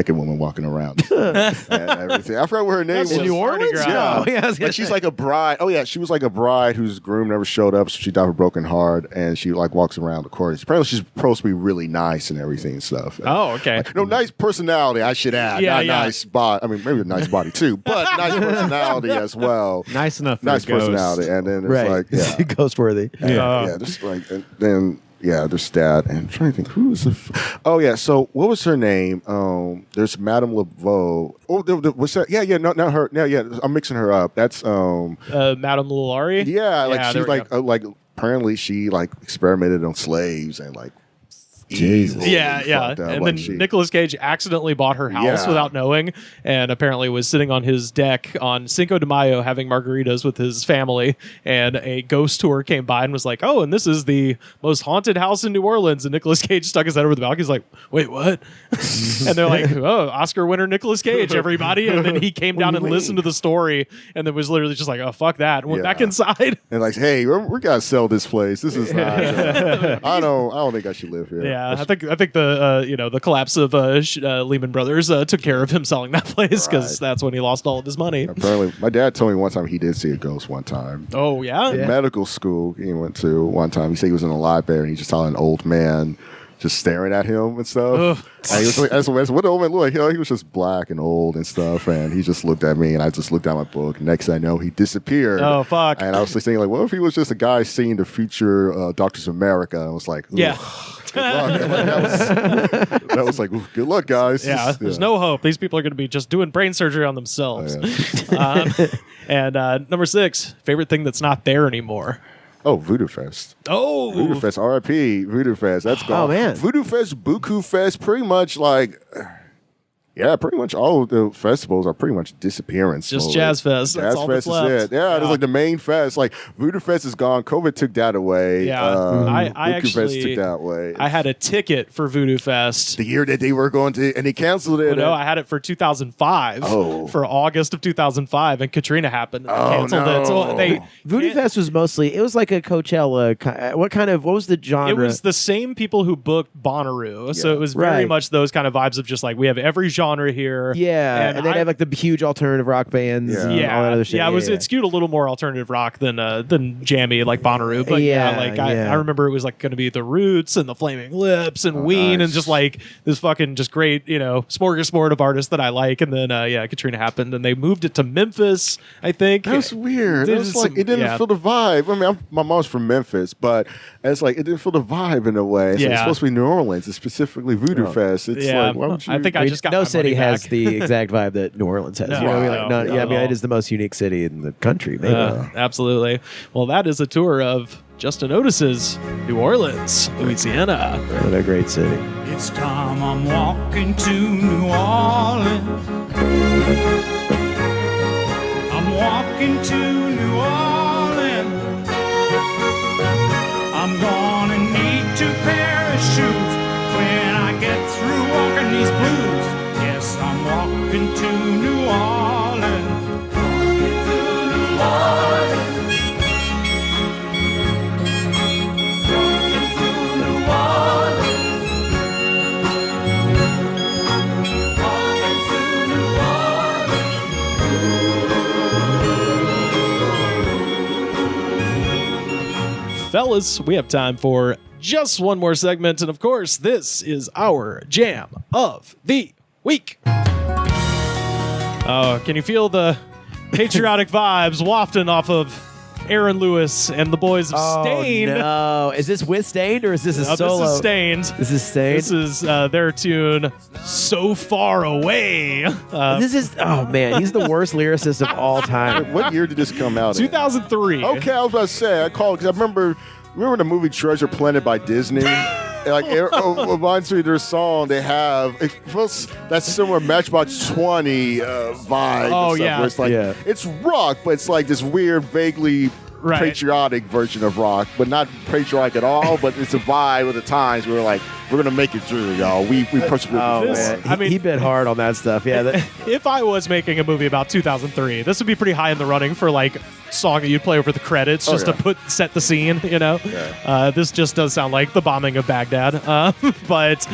woman walking around. And everything. I forgot what her name was. In New Orleans? Yeah. Like she's like a bride. Oh yeah, she was like a bride whose groom never showed up, so she died of a broken heart, and she like walks around the course. Apparently, she's supposed to be really nice and everything and stuff. Oh, okay. Like, no, nice personality, I should add. Not nice body. I mean, maybe a nice body too, but nice personality as well. Nice enough. For nice personality, and then it's like ghost worthy. Yeah. Just like and then. Yeah, there's that. And I'm trying to think, who is so what was her name? There's Madame Laveau. Oh, what's that? Yeah, not her. Yeah, I'm mixing her up. That's Madame Lalaurie? Yeah, like she's like apparently she like experimented on slaves and like Jesus. Yeah. And then Nicolas Cage accidentally bought her house without knowing, and apparently was sitting on his deck on Cinco de Mayo having margaritas with his family, and a ghost tour came by and was like, oh, and this is the most haunted house in New Orleans, and Nicolas Cage stuck his head over the balcony. He's like, wait, what? And they're like, oh, Oscar winner Nicolas Cage, everybody. And then he came down and listened to the story, and then was literally just like, oh, fuck that, and went back inside. And like, hey, we gotta sell this place. This is not I don't think I should live here. Yeah, I think the the collapse of Lehman Brothers took care of him selling that place, because that's when he lost all of his money. Apparently, my dad told me one time he did see a ghost one time. Oh yeah, medical school he went to one time. He said he was in a library and he just saw an old man just staring at him and stuff. And he was like, what the old man look like? He was just black and old and stuff, and he just looked at me, and I just looked at my book. Next thing I know, he disappeared. Oh fuck! And I was thinking, like, what if he was just a guy seeing the future Doctors of America? And I was like, good luck. That was like, good luck, guys. Yeah, there's no hope. These people are going to be just doing brain surgery on themselves. And number 6, favorite thing that's not there anymore. Oh, Voodoo Fest. Oh, Voodoo Fest. R.I.P. Voodoo Fest. That's gone. Oh man, Voodoo Fest, Buku Fest. Pretty much like. Yeah, pretty much all of the festivals are pretty much disappearance. Just Jazz Fest. Jazz Fest is it. Yeah, it's like the main fest. Like Voodoo Fest is gone. COVID took that away. Yeah, I actually Fest took that away. I had a ticket for Voodoo Fest the year that they were going to, and they canceled it. No, I had it for 2005. For August of 2005, and Katrina happened. And they canceled it. So Voodoo Fest was mostly. It was like a Coachella. What was the genre? It was the same people who booked Bonnaroo. So it was very much those kind of vibes of just like we have every genre here. Yeah, and they'd have like the huge alternative rock bands and all that other shit. Yeah, it skewed a little more alternative rock than jammy like Bonnaroo. But I remember it was like going to be the Roots and the Flaming Lips and Ween and just like this fucking just great, smorgasbord of artists that I like. And then Katrina happened and they moved it to Memphis, I think. That was weird. It was like it didn't feel the vibe. I mean, my mom's from Memphis, but it's like it didn't feel the vibe in a way. It's supposed to be New Orleans. It's specifically Voodoo Fest. It's like, why would you? I think I just got no city has the exact vibe that New Orleans has. It is the most unique city in the country. Maybe. Absolutely. Well, that is a tour of Justin Otis's New Orleans, Louisiana. What a great city. It's time I'm walking to New Orleans. I'm walking to New Orleans. I'm gonna need 2 pair of shoes when I get through walking these blues. Yes, I'm walking to New Orleans. fellas, we have time for just one more segment. And of course, this is our Jam of the Week. Oh, can you feel the patriotic vibes wafting off of Aaron Lewis and the boys of Stained? No, is this with Stained or is this a solo? This is Stained. This is Stained. This is their tune "So Far Away." This is he's the worst lyricist of all time. What year did this come out? 2003. Okay, I was about to say I called because I remember the movie Treasure Planet by Disney. Like it reminds me of their song they have. It feels that similar Matchbox 20 vibe. Oh, and stuff, yeah. where it's like it's rock, but it's like this weird, vaguely patriotic version of rock, but not patriotic at all. But it's a vibe of the times. We're like, we're gonna make it through, y'all. We persevered. He bit hard on that stuff. Yeah. If I was making a movie about 2003, this would be pretty high in the running for like song that you'd play over the credits just to set the scene. You know, this just does sound like the bombing of Baghdad. But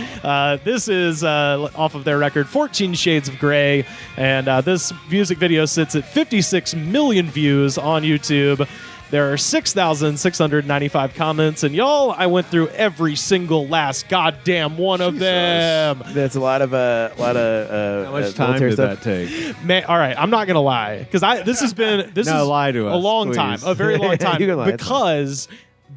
this is off of their record 14 Shades of Grey, and this music video sits at 56 million views on YouTube. There are 6,695 comments, and y'all, I went through every single last goddamn one of them. That's a lot of How much time did that take? Man, all right, I'm not gonna lie, because this is lie to us, a long please. time, a very long time, You can lie, because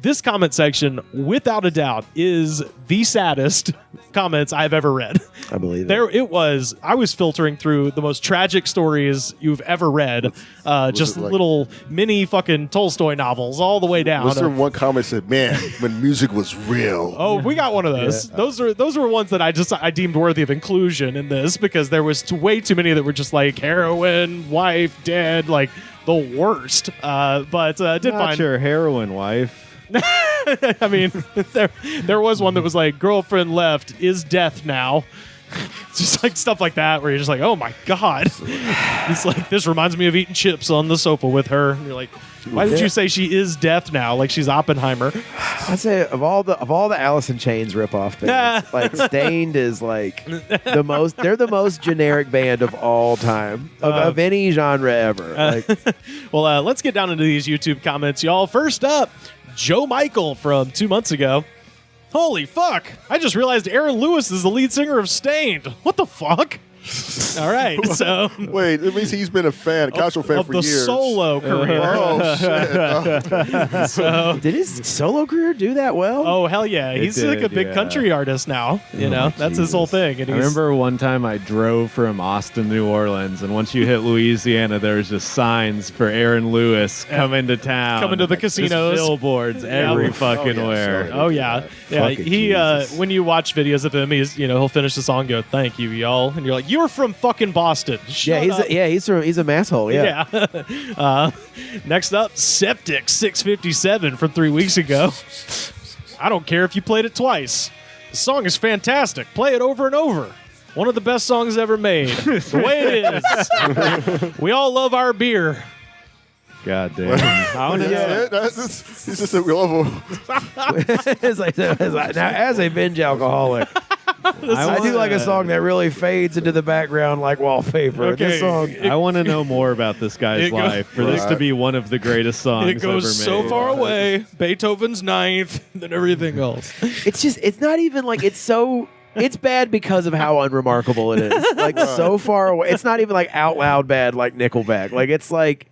this comment section, without a doubt, is the saddest comments I've ever read. I believe it was. I was filtering through the most tragic stories you've ever read, just it like, little mini fucking Tolstoy novels all the way down. Was there one comment that said, "Man, when music was real"? Oh, we got one of those. Yeah. Those were ones that I deemed worthy of inclusion in this because there was way too many that were just like heroin, wife, dead, like the worst. But did Not find your heroin wife. I mean, there was one that was like, girlfriend left, is death now. Just like stuff like that where you're just like, oh my God. It's like, this reminds me of eating chips on the sofa with her. And you're like, why did you say she is death now? Like she's Oppenheimer. I'd say of all the Alice in Chains ripoff bands, like Stained is like they're the most generic band of all time of any genre ever. Well, let's get down into these YouTube comments, y'all. First up, Joe Michael from 2 months ago. Holy fuck! I just realized Aaron Lewis is the lead singer of Stained. What the fuck? All right, so wait, it means he's been a casual fan of for the years. Solo career. Oh shit! So, did his solo career do that well? Oh hell yeah, he's like a big country artist now. You know, that's his whole thing. And I remember one time I drove from Austin, New Orleans, and once you hit Louisiana, there was just signs for Aaron Lewis coming to town, coming to the casinos, just billboards every fucking where. Oh yeah, yeah. He when you watch videos of him, he'll finish the song, and go, "Thank you, y'all," and you're like, "You're from fucking Boston." Shut up. He's a masshole. Yeah. Next up, Septic 657 from 3 weeks ago. I don't care if you played it twice. The song is fantastic. Play it over and over. One of the best songs ever made. The way it is. We all love our beer. God damn. It's just a level. It's like, now, as a binge alcoholic, I do like a song that really fades into the background like wallpaper. Okay. This song, I want to know more about this guy's life for this to be one of the greatest songs It goes ever made. so far away. Beethoven's ninth than everything else. it's not even like it's bad because of how unremarkable it is. Like so far away. It's not even like out loud bad like Nickelback. Like it's like,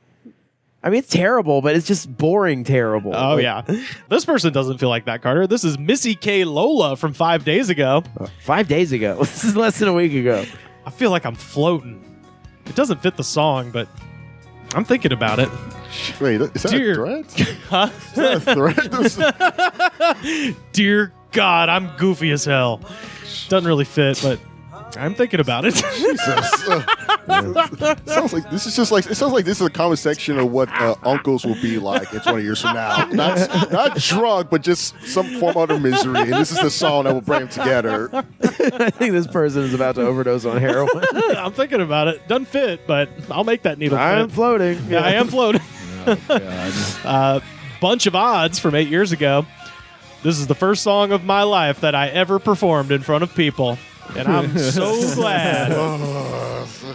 I mean, it's terrible, but it's just boring terrible. Oh, yeah. This person doesn't feel like that, Carter. This is Missy K. Lola from 5 days ago. 5 days ago. This is less than a week ago. I feel like I'm floating. It doesn't fit the song, but I'm thinking about it. Wait, is that a threat? Huh? Is that a threat? Dear God, I'm goofy as hell. Doesn't really fit, but I'm thinking about it. Jesus. Sounds like this is just like it sounds like this is a comment section of what uncles will be like in 20 years from now. Not drunk, but just some form of utter misery. And this is the song that will bring them together. I think this person is about to overdose on heroin. I'm thinking about it. Doesn't fit, but I'll make that needle fit. I am floating. Yeah, I am floating. Bunch of Odds from 8 years ago. This is the first song of my life that I ever performed in front of people. And I'm so glad.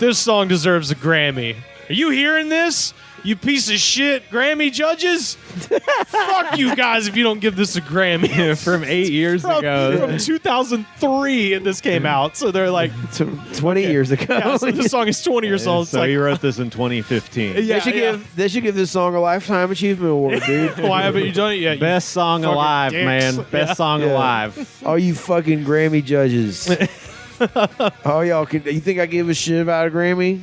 This song deserves a Grammy. Are you hearing this? You piece of shit Grammy judges? Fuck you guys if you don't give this a Grammy. From 8 years ago. From 2003 and this came out. So they're like... 20 years ago. Yeah, so the song is 20 years old. So he wrote this in 2015. Yeah, they should give this song a Lifetime Achievement Award, dude. Why haven't you done it yet? Best song alive, dicks. man. Best song alive. All you fucking Grammy judges. Oh, y'all, you think I give a shit about a Grammy?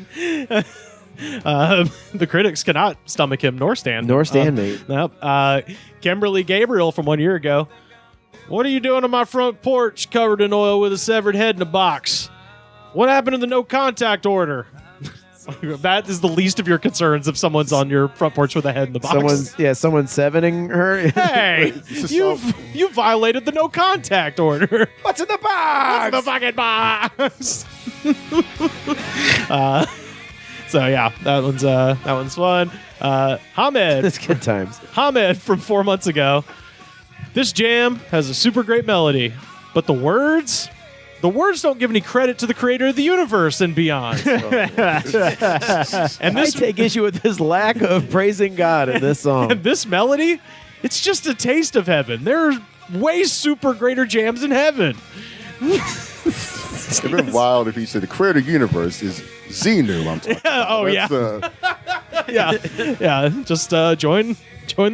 The critics cannot stomach him nor stand. Mate. Nope. Kimberly Gabriel from 1 year ago. What are you doing on my front porch covered in oil with a severed head in a box? What happened to the no contact order? That is the least of your concerns if someone's on your front porch with a head in the box. Someone's sevening her. Hey, you violated the no contact order. What's in the box? What's in the fucking box? So yeah, that one's fun. Hamed. It's good times. Hamed from 4 months ago. This jam has a super great melody, but the words don't give any credit to the creator of the universe and beyond. And I take issue with this lack of praising God in this song. And this melody, it's just a taste of heaven. There are way super greater jams in heaven. It'd been wild if he said the creator of the universe is Xenu. I'm talking about. Oh, yeah. Yeah. Just join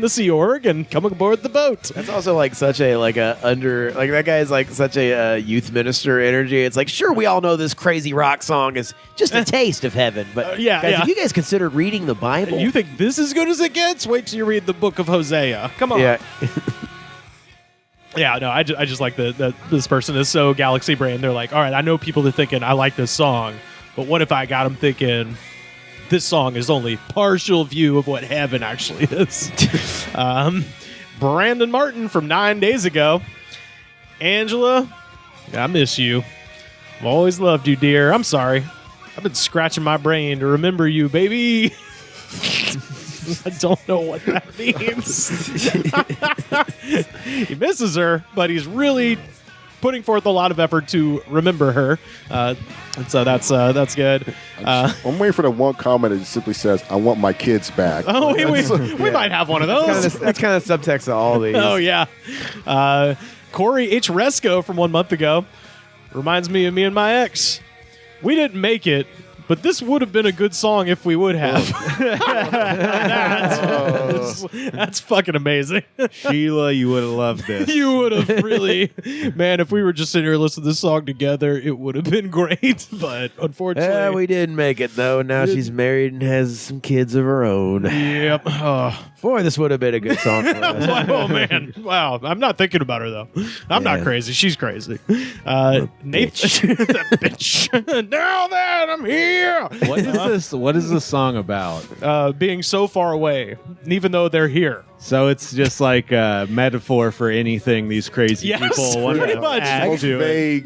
the Sea Org and come aboard the boat. That's also like such a that guy is like such a youth minister energy. It's like, sure, we all know this crazy rock song is just a taste of heaven, but guys, have you guys considered reading the Bible? You think this is good as it gets? Wait till you read the book of Hosea. Come on. Yeah. Yeah, no, I just like that this person is so galaxy brain. They're like, all right, I know people are thinking I like this song, but what if I got them thinking this song is only partial view of what heaven actually is? Brandon Martin from 9 days ago. Angela, I miss you. I've always loved you, dear. I'm sorry. I've been scratching my brain to remember you, baby. I don't know what that means. He misses her, but he's really putting forth a lot of effort to remember her. And so that's good. I'm waiting for the one comment that simply says, I want my kids back. Oh, we might have one of those. That's kind of subtext of all these. Oh, yeah. Corey H. Resco from 1 month ago reminds me of me and my ex. We didn't make it, but this would have been a good song if we would have. That's fucking amazing. Sheila, you would have loved this. You would have really... Man, if we were just sitting here listening to this song together, it would have been great. But unfortunately... Yeah, we didn't make it, though. Now she's married and has some kids of her own. Yep. Boy, this would have been a good song for us. Oh, man. Wow. I'm not thinking about her, though. I'm not crazy. She's crazy. Nathan... that bitch. Now that I'm here! What is this? What is the song about? Being so far away, even though they're here. So it's just like a metaphor for anything these crazy people want pretty to much. act to. Vague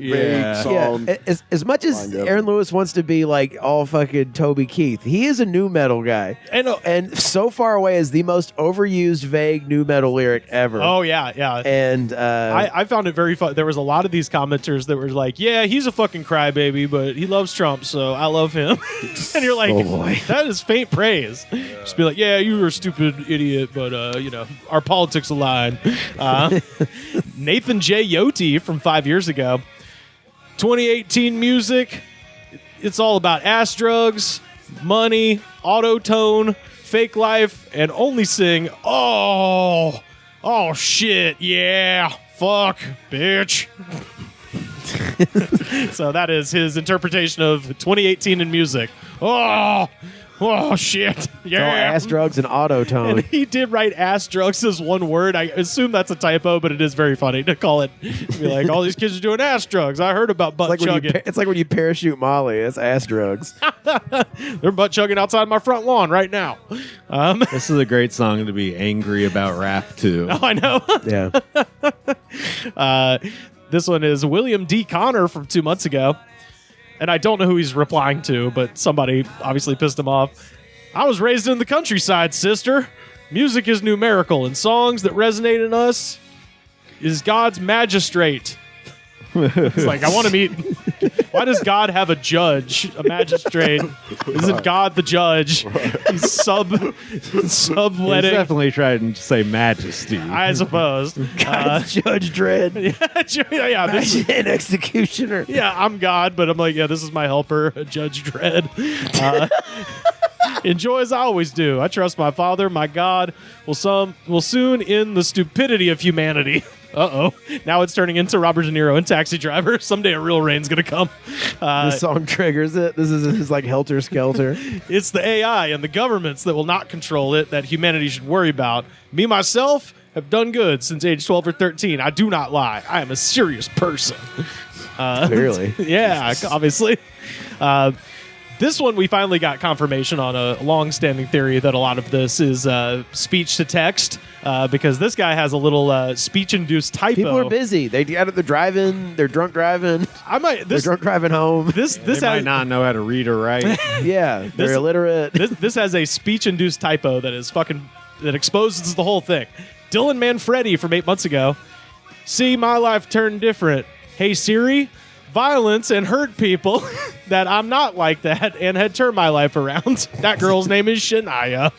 song. Yeah. As much as Aaron Lewis wants to be like all fucking Toby Keith, he is a new metal guy. And so far away is the most overused, vague new metal lyric ever. Oh, yeah, yeah. And I found it very fun. There was a lot of these commenters that were like, yeah, he's a fucking crybaby, but he loves Trump, so I love him. And you're like, that is faint praise. Just be like, yeah, you were a stupid idiot, but, our politics align. Nathan J. Yoti from 5 years ago. 2018 music. It's all about ass drugs, money, auto-tone, fake life, and only sing, oh shit, yeah, fuck, bitch. So that is his interpretation of 2018 in music. Oh shit! Yeah, it's all ass drugs and auto tone. And he did write ass drugs as one word. I assume that's a typo, but it is very funny to call it. Be like, all these kids are doing ass drugs. I heard about butt chugging. It's like when you parachute Molly. It's ass drugs. They're butt chugging outside my front lawn right now. This is a great song to be angry about rap too. Oh, I know. Yeah. This one is William D. Connor from 2 months ago. And I don't know who he's replying to, but somebody obviously pissed him off. I was raised in the countryside, sister. Music is numerical, and songs that resonate in us is God's magistrate. He's like, I want to meet. Why does God have a judge, a magistrate? Isn't God the judge? He's subletting. He's definitely trying to say majesty. I suppose. Judge Dredd. Yeah, an executioner. Yeah, I'm God, but I'm like, yeah, this is my helper, Judge Dredd. Enjoy as I always do. I trust my Father, my God will soon end the stupidity of humanity. Uh-oh. Now it's turning into Robert De Niro and Taxi Driver. Someday a real rain's going to come. This song triggers it. This is his like helter skelter. It's the AI and the governments that will not control it that humanity should worry about. Me, myself, have done good since age 12 or 13. I do not lie. I am a serious person. Clearly. Yeah, obviously. This one, we finally got confirmation on a long-standing theory that a lot of this is speech to text, because this guy has a little speech-induced typo. People are busy. They're driving. They're drunk driving. They're drunk driving home. They might not know how to read or write. Yeah, they're illiterate. This has a speech-induced typo that is that exposes the whole thing. Dylan Manfredi from 8 months ago. See, my life turned different. Hey, Siri. Violence and hurt people that I'm not like that and had turned my life around. That girl's name is Shania.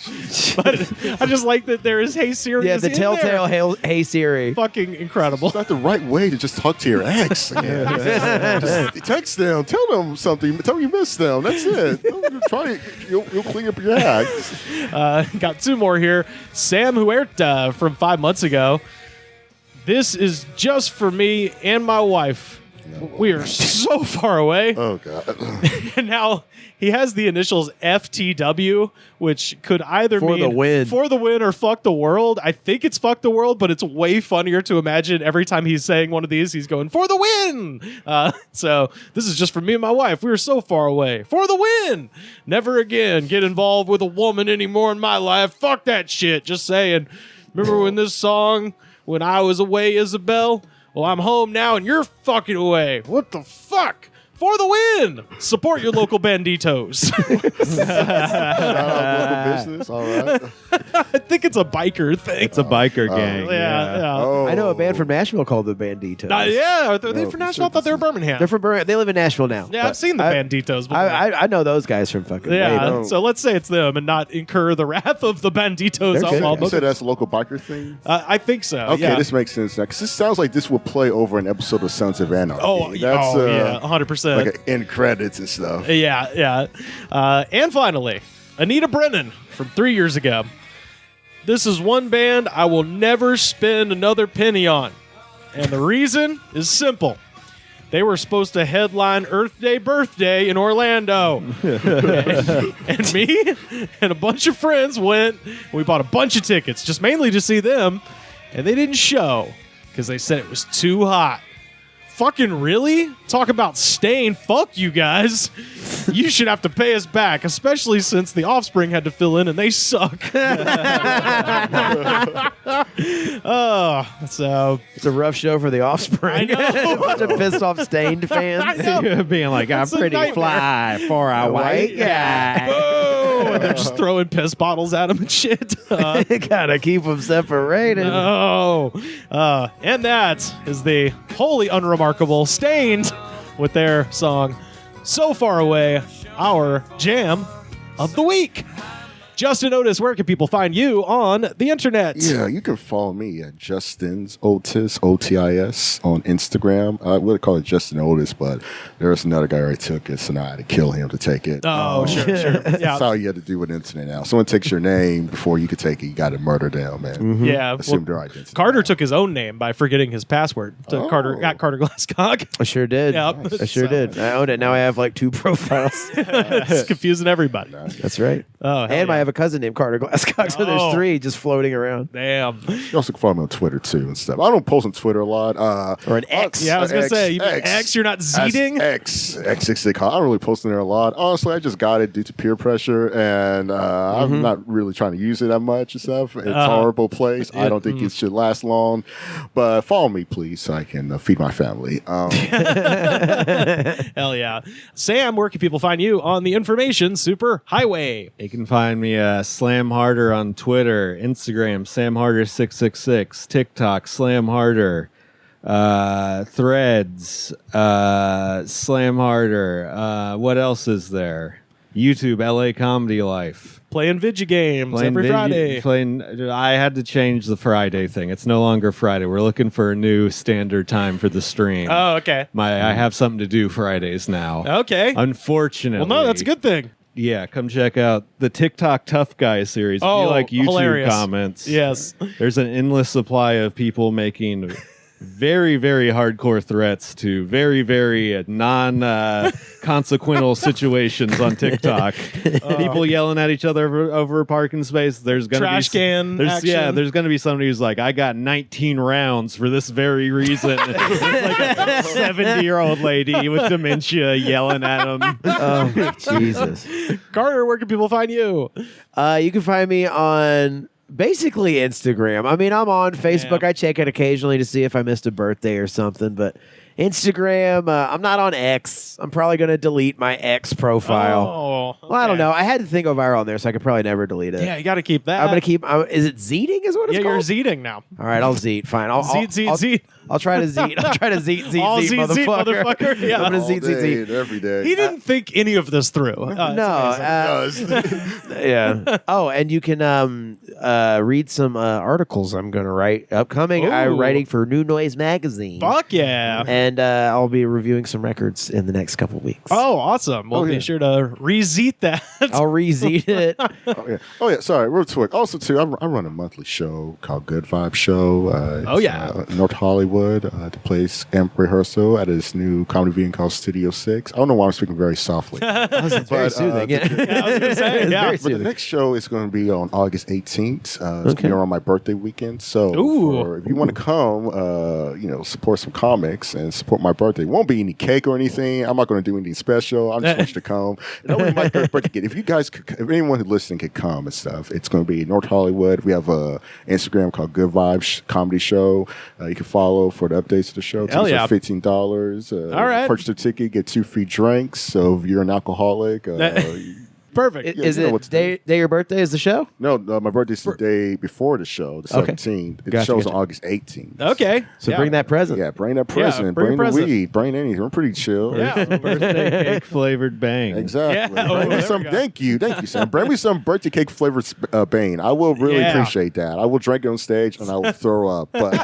But I just like that there is Hey Siri. Yeah, the telltale Hey Siri. Fucking incredible. It's not the right way to just talk to your ex. Just text them. Tell them something. Tell them you miss them. That's it. Try it. You'll clean up your act. Got two more here. Sam Huerta from 5 months ago. This is just for me and my wife. We are so far away. Oh, God. And now he has the initials FTW, which could either mean for the win or fuck the world. I think it's fuck the world, but it's way funnier to imagine every time he's saying one of these, he's going, for the win. So this is just for me and my wife. We are so far away. For the win. Never again get involved with a woman anymore in my life. Fuck that shit. Just saying. Remember when this song, When I Was Away, Isabel? Well, I'm home now and you're fucking away. What the fuck? For the win! Support your local banditos. Local business, all right. I think it's a biker thing. It's a biker gang. Yeah. Oh. I know a band from Nashville called the Banditos. Yeah, are they from Nashville? I thought they were Birmingham. They're from Birmingham. They live in Nashville now. Yeah, I've seen the Banditos before. I know those guys from fucking. Yeah, so let's say it's them and not incur the wrath of the Banditos. You said that's a local biker thing? I think so. Okay, yeah. this makes sense now. Because this sounds like this will play over an episode of Sons of Anarchy. Yeah, 100%. Like in credits and stuff. Yeah. And finally, Anita Brennan from 3 years ago. This is one band I will never spend another penny on. And the reason is simple. They were supposed to headline Earth Day Birthday in Orlando. and me and a bunch of friends went. We bought a bunch of tickets, just mainly to see them. And they didn't show because they said it was too hot. Fucking really? Talk about staying. Fuck you guys. You should have to pay us back, especially since the Offspring had to fill in and they suck. So it's a rough show for the Offspring. I know. A bunch of pissed off Stained fans. Being like, I'm pretty fly for a white guy. Boo! And they're just throwing piss bottles at him and shit. Gotta keep them separated. No. And that is the wholly unremarkable Stained with their song So Far Away, our jam of the week. Justin Otis, where can people find you on the internet? Yeah, you can follow me at Justin's Otis, O-T-I-S, on Instagram. I would call it Justin Otis, but there's another guy who took it, so now I had to kill him to take it. Oh, sure. Yeah. That's all you had to do with the internet now. Someone takes your name before you could take it, you got to murder them, man. Mm-hmm. Yeah. Assume their identity. Carter took his own name by forgetting his password to Carter at Carter Glasscock. I sure did. Yep. I sure did. I own it. Now I have like 2 profiles. It's confusing everybody. That's right. Oh, and I have a cousin named Carter Glasscock, so there's 3 just floating around. Damn. You also can follow me on Twitter, too, and stuff. I don't post on Twitter a lot. Or an X. Yeah, I was going to say, you mean X, you're not Zeeting? X, they call it. I don't really post on there a lot. Honestly, I just got it due to peer pressure, and I'm not really trying to use it that much and stuff. It's a horrible place. I don't think it should last long. But follow me, please, so I can feed my family. Hell yeah. Sam, where can people find you on the information super highway? You can find me Slam Harder on Twitter, Instagram, Sam Harder 666, TikTok, Slam Harder. Threads, Slam Harder. What else is there? YouTube, LA Comedy Life. Playing video games every Friday. I had to change the Friday thing. It's no longer Friday. We're looking for a new standard time for the stream. Oh, okay. I have something to do Fridays now. Okay. Unfortunately. Well, no, that's a good thing. Yeah, come check out the TikTok Tough Guy series. If you like YouTube hilarious. comments, yes, there's an endless supply of people making very, very hardcore threats to very, very non-consequential situations on TikTok. People yelling at each other over a parking space. There's going to be trash can action. Yeah, there's going to be somebody who's like, I got 19 rounds for this very reason. It's like a 70-year-old lady with dementia yelling at him. Oh, Jesus. Carter, where can people find you? You can find me on basically Instagram. I mean, I'm on Facebook. Yeah. I check it occasionally to see if I missed a birthday or something, but Instagram, I'm not on X. I'm probably going to delete my X profile. Oh, okay. Well, I don't know. I had the thing go viral on there, so I could probably never delete it. Yeah, you got to keep that. I'm going to keep... is it Zeeting is what it's called? Yeah, you're Zeeting now. All right, I'll Zeet. Fine. Zeet. I'll try to Zeet. I'll try to Zeet, motherfucker. Yeah. I'm going to Zeet. Every day. He didn't think any of this through. No. Yeah. Oh, and you can read some articles I'm going to write upcoming. I'm writing for New Noise Magazine. Fuck yeah. And I'll be reviewing some records in the next couple weeks. Oh, awesome. Well, be sure to re-zeet that. I'll re-zeet it. Oh, yeah. Sorry, real quick. Also, too, I run a monthly show called Good Vibe Show. North Hollywood, the place amp rehearsal at his new comedy venue called Studio 6. I don't know why I'm speaking very softly. It's very soothing. I was going to say, but the next show is going to be on August 18th. It's going to be around my birthday weekend. So if you want to come, support some comics and support my birthday. It won't be any cake or anything. I'm not going to do anything special. I just want you to come. If anyone who's listening could come and stuff, it's going to be in North Hollywood. We have a Instagram called Good Vibes Comedy Show. You can follow for the updates of the show. Tickets are $15. All right. Purchase a ticket, get 2 free drinks. So if you're an alcoholic, perfect. Is it day your birthday is the show? No, my birthday's the day before the show, the 17th. The show's on August 18th. Okay. So bring that present. Yeah, bring that present. Bring the weed. Bring anything. We're pretty chill. Yeah. Birthday cake flavored bang. Exactly. Yeah. Bring me some. Thank you, Sam. Bring me some birthday cake flavored Bane. I will really appreciate that. I will drink it on stage and I will throw up, but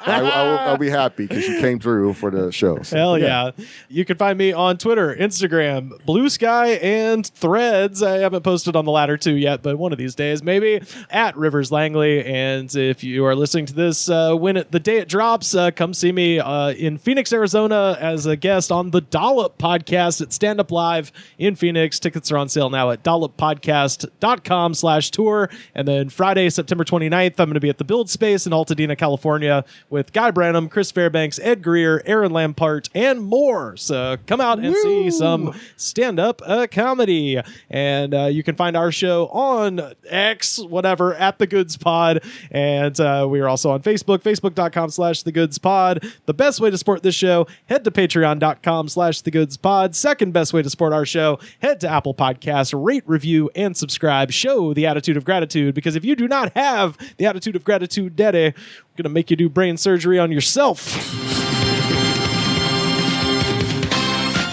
I'll be happy because you came through for the show. So, Hell yeah. You can find me on Twitter, Instagram, Blue Sky, and Threads. I haven't posted on the latter two yet, but one of these days, maybe, at Rivers Langley. And if you are listening to this the day it drops, come see me in Phoenix, Arizona as a guest on the Dollop Podcast at Stand Up Live in Phoenix. Tickets are on sale now at dolloppodcast.com/tour. And then Friday, September 29th, I'm going to be at the Build Space in Altadena, California with Guy Branum, Chris Fairbanks, Ed Greer, Aaron Lampart, and more. So come out and see some stand-up comedy. And you can find our show on X, whatever, at The Goods Pod. And we are also on Facebook, facebook.com/TheGoodsPod. The best way to support this show, head to patreon.com/TheGoodsPod. Second best way to support our show, head to Apple Podcasts, rate, review, and subscribe. Show the attitude of gratitude, because if you do not have the attitude of gratitude, Daddy, we're going to make you do brain surgery on yourself.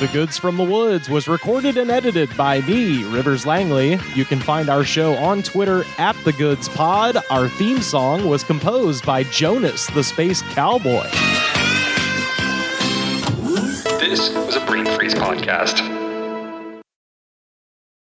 The Goods from the Woods was recorded and edited by me, Rivers Langley. You can find our show on Twitter at The Goods Pod. Our theme song was composed by Jonas, the Space Cowboy. This was a Brain Freeze podcast.